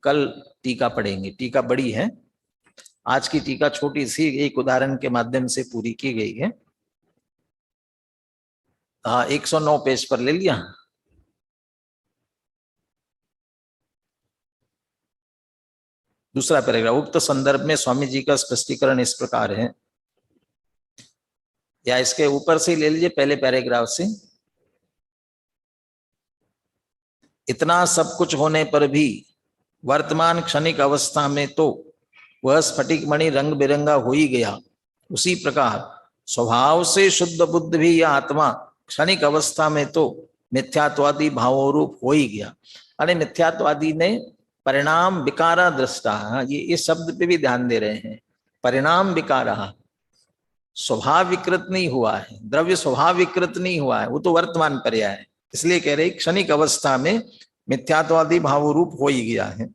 कल टीका पढ़ेंगे। टीका बड़ी है, आज की टीका छोटी सी एक उदाहरण के माध्यम से पूरी की गई है। 109 पेज पर ले लिया। दूसरा पैराग्राफ, उक्त संदर्भ में स्वामी जी का स्पष्टीकरण इस प्रकार है, या इसके ऊपर से ले लीजिए पहले पैराग्राफ से। इतना सब कुछ होने पर भी वर्तमान क्षणिक अवस्था में तो वह स्फटिक मणि रंग बिरंगा हो ही गया, उसी प्रकार स्वभाव से शुद्ध बुद्ध भी यह आत्मा क्षणिक अवस्था में तो मिथ्यात्वादी भावोरूप हो ही गया। अरे मिथ्यात्वादी ने परिणाम विकारा दृष्टा, ये इस शब्द पे भी ध्यान दे रहे हैं, परिणाम विकारा, स्वभाव विकृत नहीं हुआ है, द्रव्य स्वभाव विकृत नहीं हुआ है, वो तो वर्तमान पर्याय है। इसलिए कह रहे क्षणिक अवस्था में मिथ्यात्वादी भाव रूप हो ही गया है।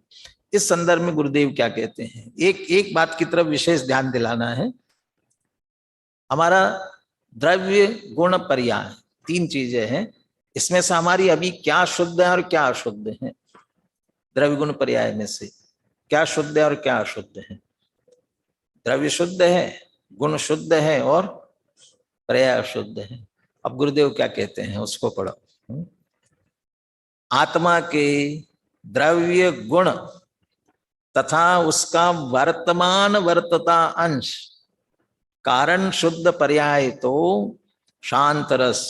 इस संदर्भ में गुरुदेव क्या कहते हैं, एक बात की तरफ विशेष ध्यान दिलाना है। हमारा द्रव्य गुण पर्याय 3 चीजें हैं, इसमें से हमारी अभी क्या शुद्ध है और क्या अशुद्ध है। द्रव्य गुण पर्याय में से क्या शुद्ध है और क्या अशुद्ध है। द्रव्य शुद्ध है, गुण शुद्ध है और पर्याय अशुद्ध है। अब गुरुदेव क्या कहते हैं उसको पढ़ो। आत्मा के द्रव्य गुण तथा उसका वर्तमान वर्तता अंश कारण शुद्ध पर्याय तो शांत रस,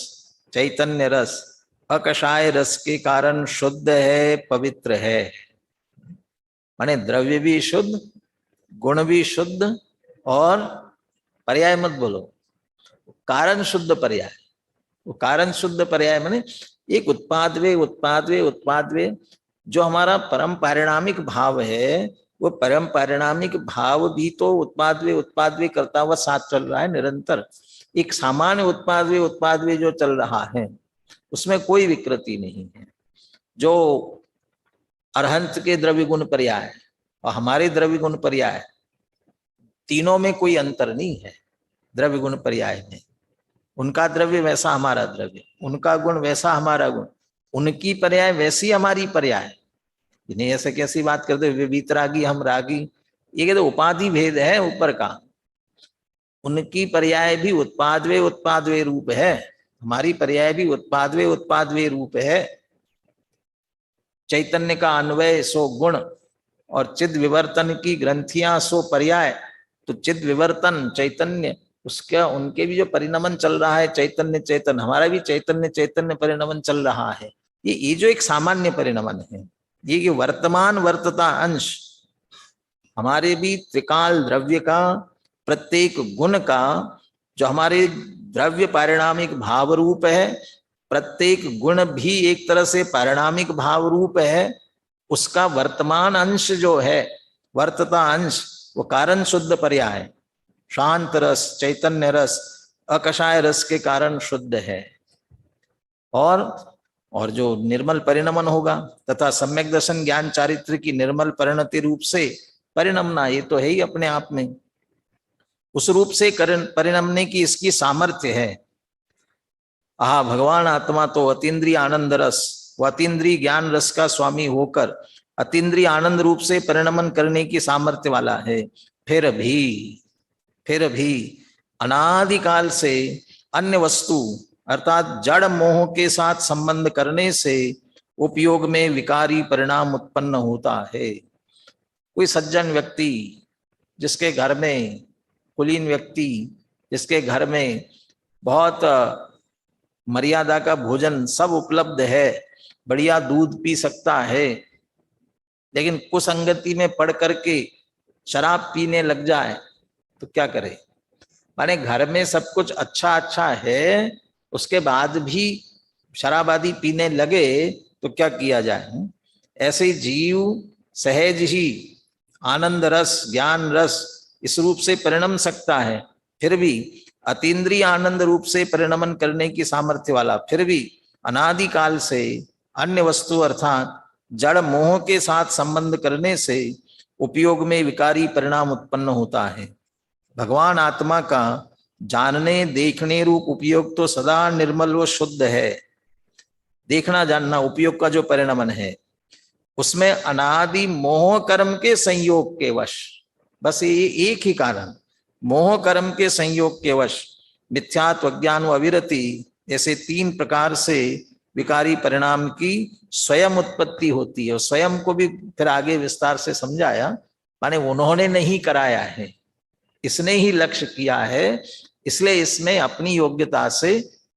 चैतन्य रस, अकषाय रस के कारण शुद्ध है, पवित्र है। माने द्रव्य भी शुद्ध, गुण भी शुद्ध और पर्याय मत बोलो, कारण शुद्ध पर्याय। वो कारण शुद्ध पर्याय माने एक उत्पादवे जो हमारा परम पारिणामिक भाव है, वो परम पारिणामिक भाव भी तो उत्पादवे करता हुआ साथ चल रहा है निरंतर। एक सामान्य उत्पादवे जो चल रहा है उसमें कोई विकृति नहीं है। जो अरहंत के द्रव्य गुण पर्याय और हमारे द्रव्य गुण पर्याय तीनों में कोई अंतर नहीं है द्रव्य गुण पर्याय में। उनका द्रव्य वैसा हमारा द्रव्य, उनका गुण वैसा हमारा गुण, उनकी पर्याय वैसी हमारी पर्याय। इन्हें ऐसे कैसी बात करते, वे वीतरागी हम रागी, ये कहते उपाधि भेद है ऊपर का। उनकी पर्याय भी उत्पादवे रूप है, हमारी पर्याय भी उत्पादवे रूप है। चैतन्य का अन्वय सो गुण और चिद विवर्तन की ग्रंथियां सो पर्याय। तो चिद विवर्तन चैतन्य, उसका उनके भी जो परिणमन चल रहा है चैतन्य, हमारा भी चैतन्य परिणमन चल रहा है। ये जो एक सामान्य परिणमन है, ये वर्तमान वर्तता अंश हमारे भी त्रिकाल द्रव्य का, प्रत्येक गुण का जो हमारे द्रव्य पारिणामिक भाव रूप है, प्रत्येक गुण भी एक तरह से पारिणामिक भाव रूप है। उसका वर्तमान अंश जो है, वर्तता अंश, वो कारण शुद्ध पर्याय, शांत रस, चैतन्य रस, अकषाय रस के कारण शुद्ध है। और जो निर्मल परिणमन होगा तथा सम्यक दर्शन ज्ञान चारित्र की निर्मल परिणति रूप से परिणमना, ये तो है ही अपने आप में। उस रूप से परिणमने की इसकी सामर्थ्य है। आहा, भगवान आत्मा तो अतीन्द्रिय आनंद रस, वो अतीन्द्रिय ज्ञान रस का स्वामी होकर अतीन्द्रिय आनंद रूप से परिणमन करने की सामर्थ्य वाला है। फिर भी अनादिकाल से अन्य वस्तु अर्थात जड़ मोह के साथ संबंध करने से उपयोग में विकारी परिणाम उत्पन्न होता है। कोई सज्जन व्यक्ति जिसके घर में, कुलीन व्यक्ति जिसके घर में बहुत मर्यादा का भोजन सब उपलब्ध है, बढ़िया दूध पी सकता है, लेकिन कुसंगति में पढ़ करके शराब पीने लग जाए तो क्या करे? माने घर में सब कुछ अच्छा है, उसके बाद भी शराब आदि पीने लगे तो क्या किया जाए? ऐसे जीव सहज ही आनंद रस, ज्ञान रस इस रूप से परिणम सकता है, फिर भी अतीन्द्रिय आनंद रूप से परिणमन करने की सामर्थ्य वाला, फिर भी अनादिकाल से अन्य वस्तु अर्थात जड़ मोह के साथ संबंध करने से उपयोग में विकारी परिणाम उत्पन्न होता है। भगवान आत्मा का जानने देखने रूप उपयोग तो सदा निर्मल व शुद्ध है। देखना जानना उपयोग का जो परिणमन है, उसमें अनादि मोह कर्म के संयोग के वश, बस ये एक ही कारण, मोह कर्म के संयोग के वश मिथ्यात्व, अज्ञान व अविरति ऐसे 3 प्रकार से विकारी परिणाम की स्वयं उत्पत्ति होती है। और स्वयं को भी फिर आगे विस्तार से समझाया, माने उन्होंने नहीं कराया है, इसने ही लक्ष्य किया है, इसलिए इसमें अपनी योग्यता से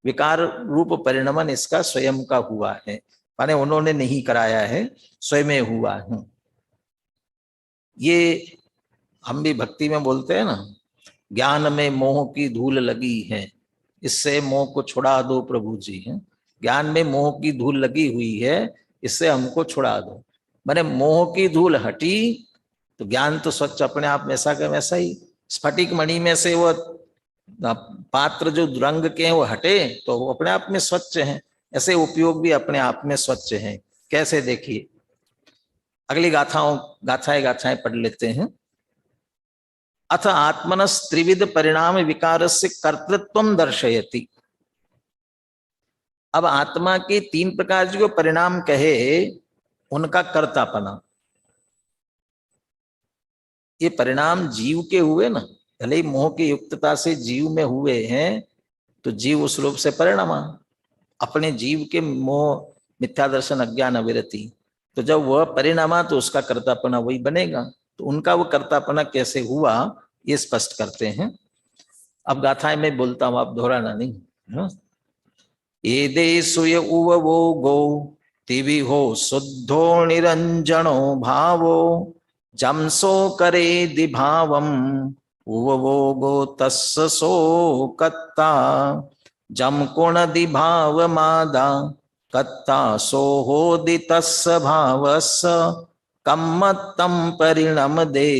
विकार रूप परिणमन इसका स्वयं का हुआ है, माने उन्होंने नहीं कराया है, स्वयं हुआ है। ये हम भी भक्ति में बोलते हैं ना, ज्ञान में मोह की धूल लगी है, इससे मोह को छुड़ा दो प्रभु जी। हैं, ज्ञान में मोह की धूल लगी हुई है, इससे हमको छुड़ा दो। माने मोह की धूल हटी तो ज्ञान तो स्वच्छ अपने आप वैसा का वैसा ही। स्फटिक मणि में से वो पात्र जो रंग के हैं वो हटे तो वो अपने आप में स्वच्छ हैं, ऐसे उपयोग भी अपने आप में स्वच्छ हैं। कैसे? देखिए, अगली गाथाएं पढ़ लेते हैं। अथ आत्मनस त्रिविध परिणाम विकारस्य कर्तृत्वं दर्शयति। अब आत्मा के 3 प्रकार जो परिणाम कहे, उनका कर्तापना, ये परिणाम जीव के हुए ना, भले ही मोह की युक्तता से जीव में हुए हैं, तो जीव उस रूप से परिणमा, अपने जीव के मोह, मिथ्या दर्शन, अज्ञान, अविरति, तो जब वह परिणमा तो उसका कर्तापना वही बनेगा। तो उनका वो कर्तापना कैसे हुआ ये स्पष्ट करते हैं। अब गाथाएं में बोलता हूं, आप दोहराना नहीं। एदे सुय उवो गो तिवि हो शुद्धो निरंजनो भावो जमसो करे दिभावम उवो गो तस्स सो कत्ता जम कुण दिभाव मादा कत्ता सो हो दितस्स भावस कम्मत्तम परिणम दे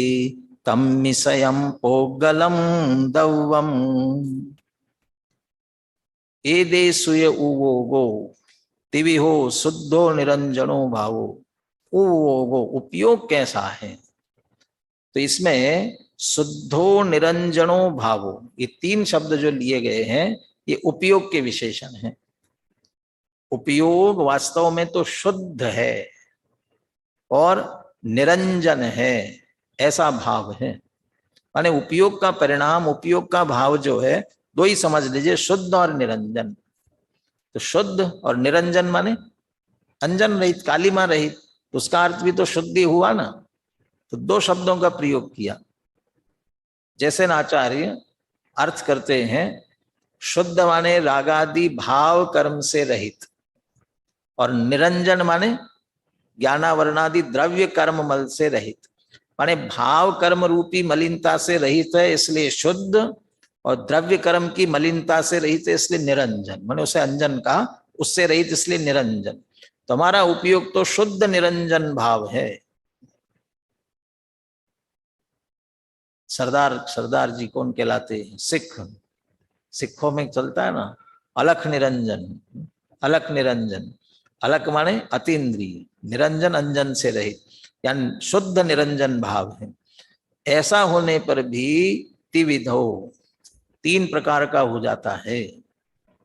तम्मिसयम पोगलम दव्वम। एदे सुय उवो गो तिवि हो शुद्धो निरंजनो भावो। उवो गो उपयोग कैसा है? तो इसमें शुद्धो निरंजनो भावो, ये 3 शब्द जो लिए गए हैं ये उपयोग के विशेषण हैं। उपयोग वास्तव में तो शुद्ध है और निरंजन है, ऐसा भाव है। माने उपयोग का परिणाम, उपयोग का भाव जो है दो ही समझ लीजिए, शुद्ध और निरंजन। तो शुद्ध और निरंजन माने अंजन रहित, कालिमा रहित, तो उसका अर्थ भी तो शुद्धि हुआ ना। तो 2 शब्दों का प्रयोग किया। जैसे आचार्य अर्थ करते हैं, शुद्ध माने रागादि भाव कर्म से रहित, और निरंजन माने ज्ञानावरणादि द्रव्य कर्म मल से रहित। माने भाव कर्म रूपी मलिनता से रहित है इसलिए शुद्ध, और द्रव्य कर्म की मलिनता से रहित है इसलिए निरंजन। माने उसे अंजन कहा, उससे रहित इसलिए निरंजन। तो हमारा उपयोग तो शुद्ध निरंजन भाव है। सरदार जी कौन कहलाते हैं? सिखों में चलता है ना, अलख निरंजन। अलख निरंजन, अलख माने अतीन्द्रिय, निरंजन अंजन से रहित, यानी शुद्ध निरंजन भाव है। ऐसा होने पर भी त्रिविधो, 3 प्रकार का हो जाता है।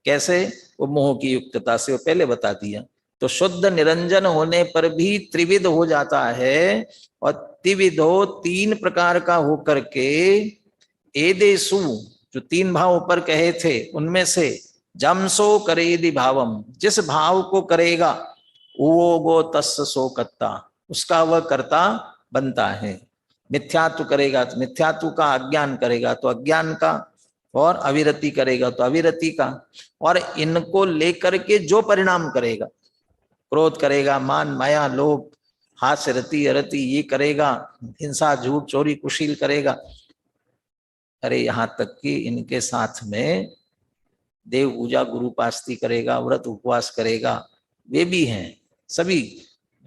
कैसे? वो मोह की युक्तता से, वो पहले बता दिया। तो शुद्ध निरंजन होने पर भी त्रिविध हो जाता है, और त्रिविधो 3 प्रकार का होकर के एदेसु, जो 3 भाव ऊपर कहे थे उनमें से जमसो करेदि भावम, जिस भाव को करेगा वो गो तस् सो कत्ता, उसका वह कर्ता बनता है। मिथ्यात्व करेगा तो मिथ्यात्व का, अज्ञान करेगा तो अज्ञान का, और अविरति करेगा तो अविरति का। और इनको लेकर के जो परिणाम करेगा, क्रोध करेगा, मान माया लोभ, हास्य रति अरति ये करेगा, हिंसा झूठ चोरी कुशील करेगा, अरे यहाँ तक कि इनके साथ में देव पूजा गुरु पास्ती करेगा, व्रत उपवास करेगा, वे भी हैं। सभी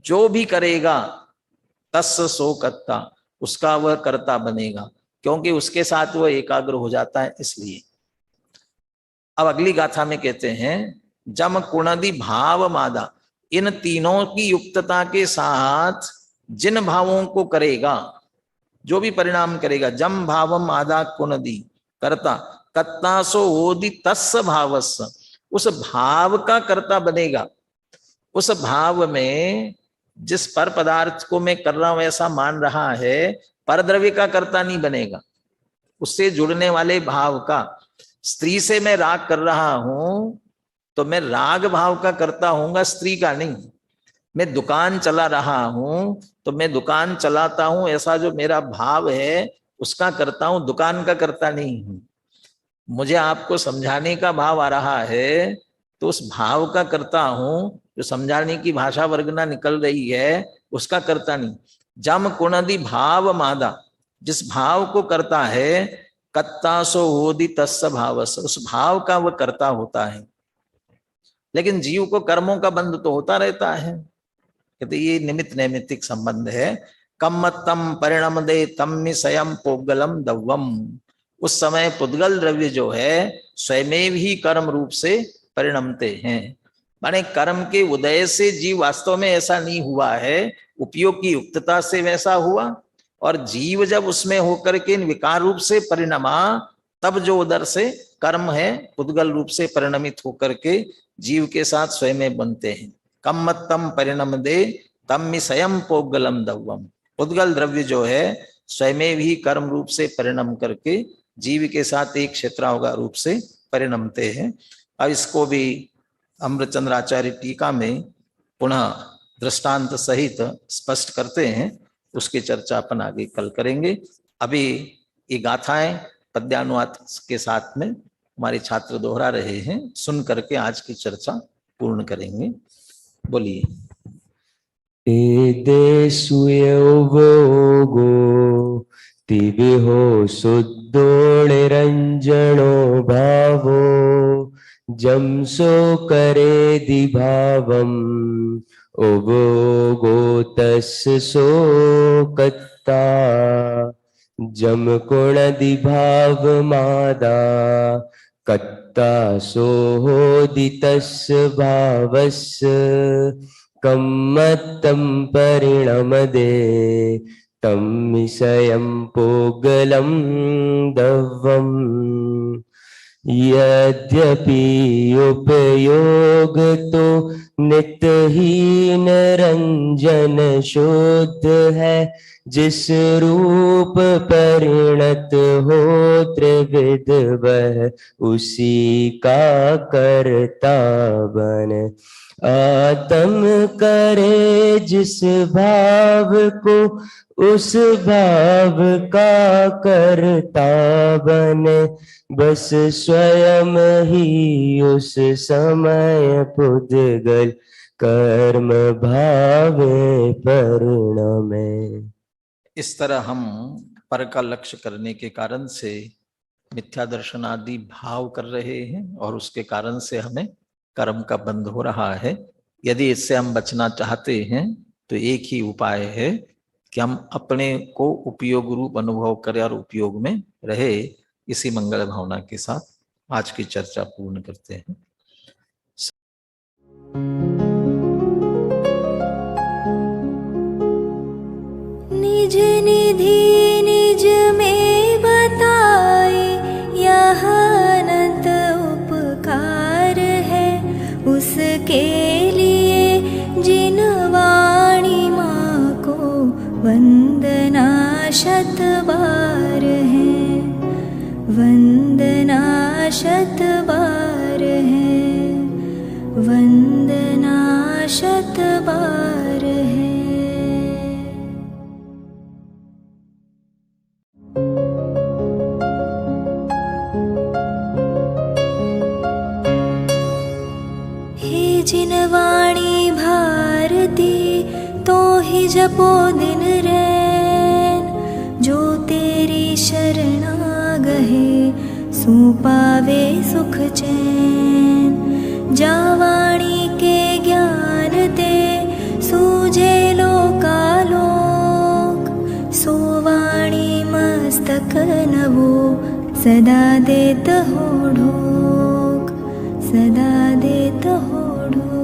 जो भी करेगा तस् सो कर्ता, उसका वह कर्ता बनेगा, क्योंकि उसके साथ वह एकाग्र हो जाता है। इसलिए अब अगली गाथा में कहते हैं जम कुणदि भाव मादा, इन तीनों की युक्तता के साथ जिन भावों को करेगा, जो भी परिणाम करेगा, जम भावम आदा कुणदि कर्ता कत्तासो होदि तस् भावस्य, उस भाव का कर्ता बनेगा। उस भाव में जिस पर पदार्थ को मैं कर रहा हूं ऐसा मान रहा है, पर द्रव्य का कर्ता नहीं बनेगा, उससे जुड़ने वाले भाव का। स्त्री से मैं राग कर रहा हूं तो मैं राग भाव का कर्ता होऊंगा, स्त्री का नहीं। मैं दुकान चला रहा हूं तो मैं दुकान चलाता हूं, ऐसा जो मेरा भाव है उसका करता हूं, दुकान का करता नहीं हूं। मुझे आपको समझाने का भाव आ रहा है तो उस भाव का करता हूं, जो समझाने की भाषा वर्गना निकल रही है उसका करता नहीं। जम कुणदि भाव मादा, जिस भाव को करता है, कत्तासो होदि तस्य भावस, उस भाव का वह करता होता है। लेकिन जीव को कर्मों का बंध तो होता रहता है, कहते ये निमित्त नैमित्तिक संबंध है। कम्मत्तम परिणम दे तम्मि स्वयं पोगलम दव्वम, उस समय पुद्गल द्रव्य जो है स्वयं ही कर्म रूप से परिणमते हैं। माने कर्म के उदय से जीव वास्तव में ऐसा नहीं हुआ है, उपयोग की युक्तता से वैसा हुआ, और जीव जब उसमें होकर के विकार रूप से परिणमा, तब जो उदर से कर्म है पुद्गल रूप से परिणमित होकर के जीव के साथ स्वयं बनते हैं। कम्मत्तम परिणम दे तम्मि स्वयं पोगलम दव्वम, पुद्गल द्रव्य जो है स्वयं ही कर्म रूप से परिणम करके जीव के साथ एक क्षेत्रावगा रूप से परिणमते हैं। अब इसको भी अमृतचंद्राचार्य टीका में पुनः दृष्टांत सहित स्पष्ट करते हैं, उसकी चर्चा अपन आगे कल करेंगे। अभी ये गाथाएं पद्यानुवाद के साथ में हमारे छात्र दोहरा रहे हैं, सुन करके आज की चर्चा पूर्ण करेंगे। बोलिए। एदेषु यौवोगो तिविहो शुद्धो निरंजनो भावो, जमसो करेदि भावम उभोगो तस्य सो कत्ता, जम कुणदि भाव मादा कत्ता सो होदि तस्य भावस्य, कम्मत्तं परिणमदे तम्मिषयं पोगलं दव्वम् यद्यपि उपयोग तो नित्यहीन रंजन शुद्ध है, जिस रूप परिणत हो त्रिविध वह उसी का करता बन। आत्म करे जिस भाव को उस भाव का करता बने, बस स्वयं ही उस समय पुद्गल कर्म भावे परिणमे। इस तरह हम पर का लक्ष्य करने के कारण से मिथ्या दर्शन आदि भाव कर रहे हैं और उसके कारण से हमें कर्म का बंध हो रहा है। यदि इससे हम बचना चाहते हैं तो एक ही उपाय है कि हम अपने को उपयोग रूप अनुभव करें और उपयोग में रहे। इसी मंगल भावना के साथ आज की चर्चा पूर्ण करते हैं। निज निधि निज में बताए यह अनंत उपकार है, उसके लिए जिन वाणी माँ को वंदना शत बार है, वंदना शत बार है, वंदना शत बार है। हे जिन वाणी भारती तो ही जपो दिन रैन, जो तेरी शरणा गहे सो पावे सुख चैन। जा वाणी के ज्ञान दे सूझे लोकालोक, सो वाणी मस्तक नवो सदा देत हो ढोक, सदा देत हो ढोक।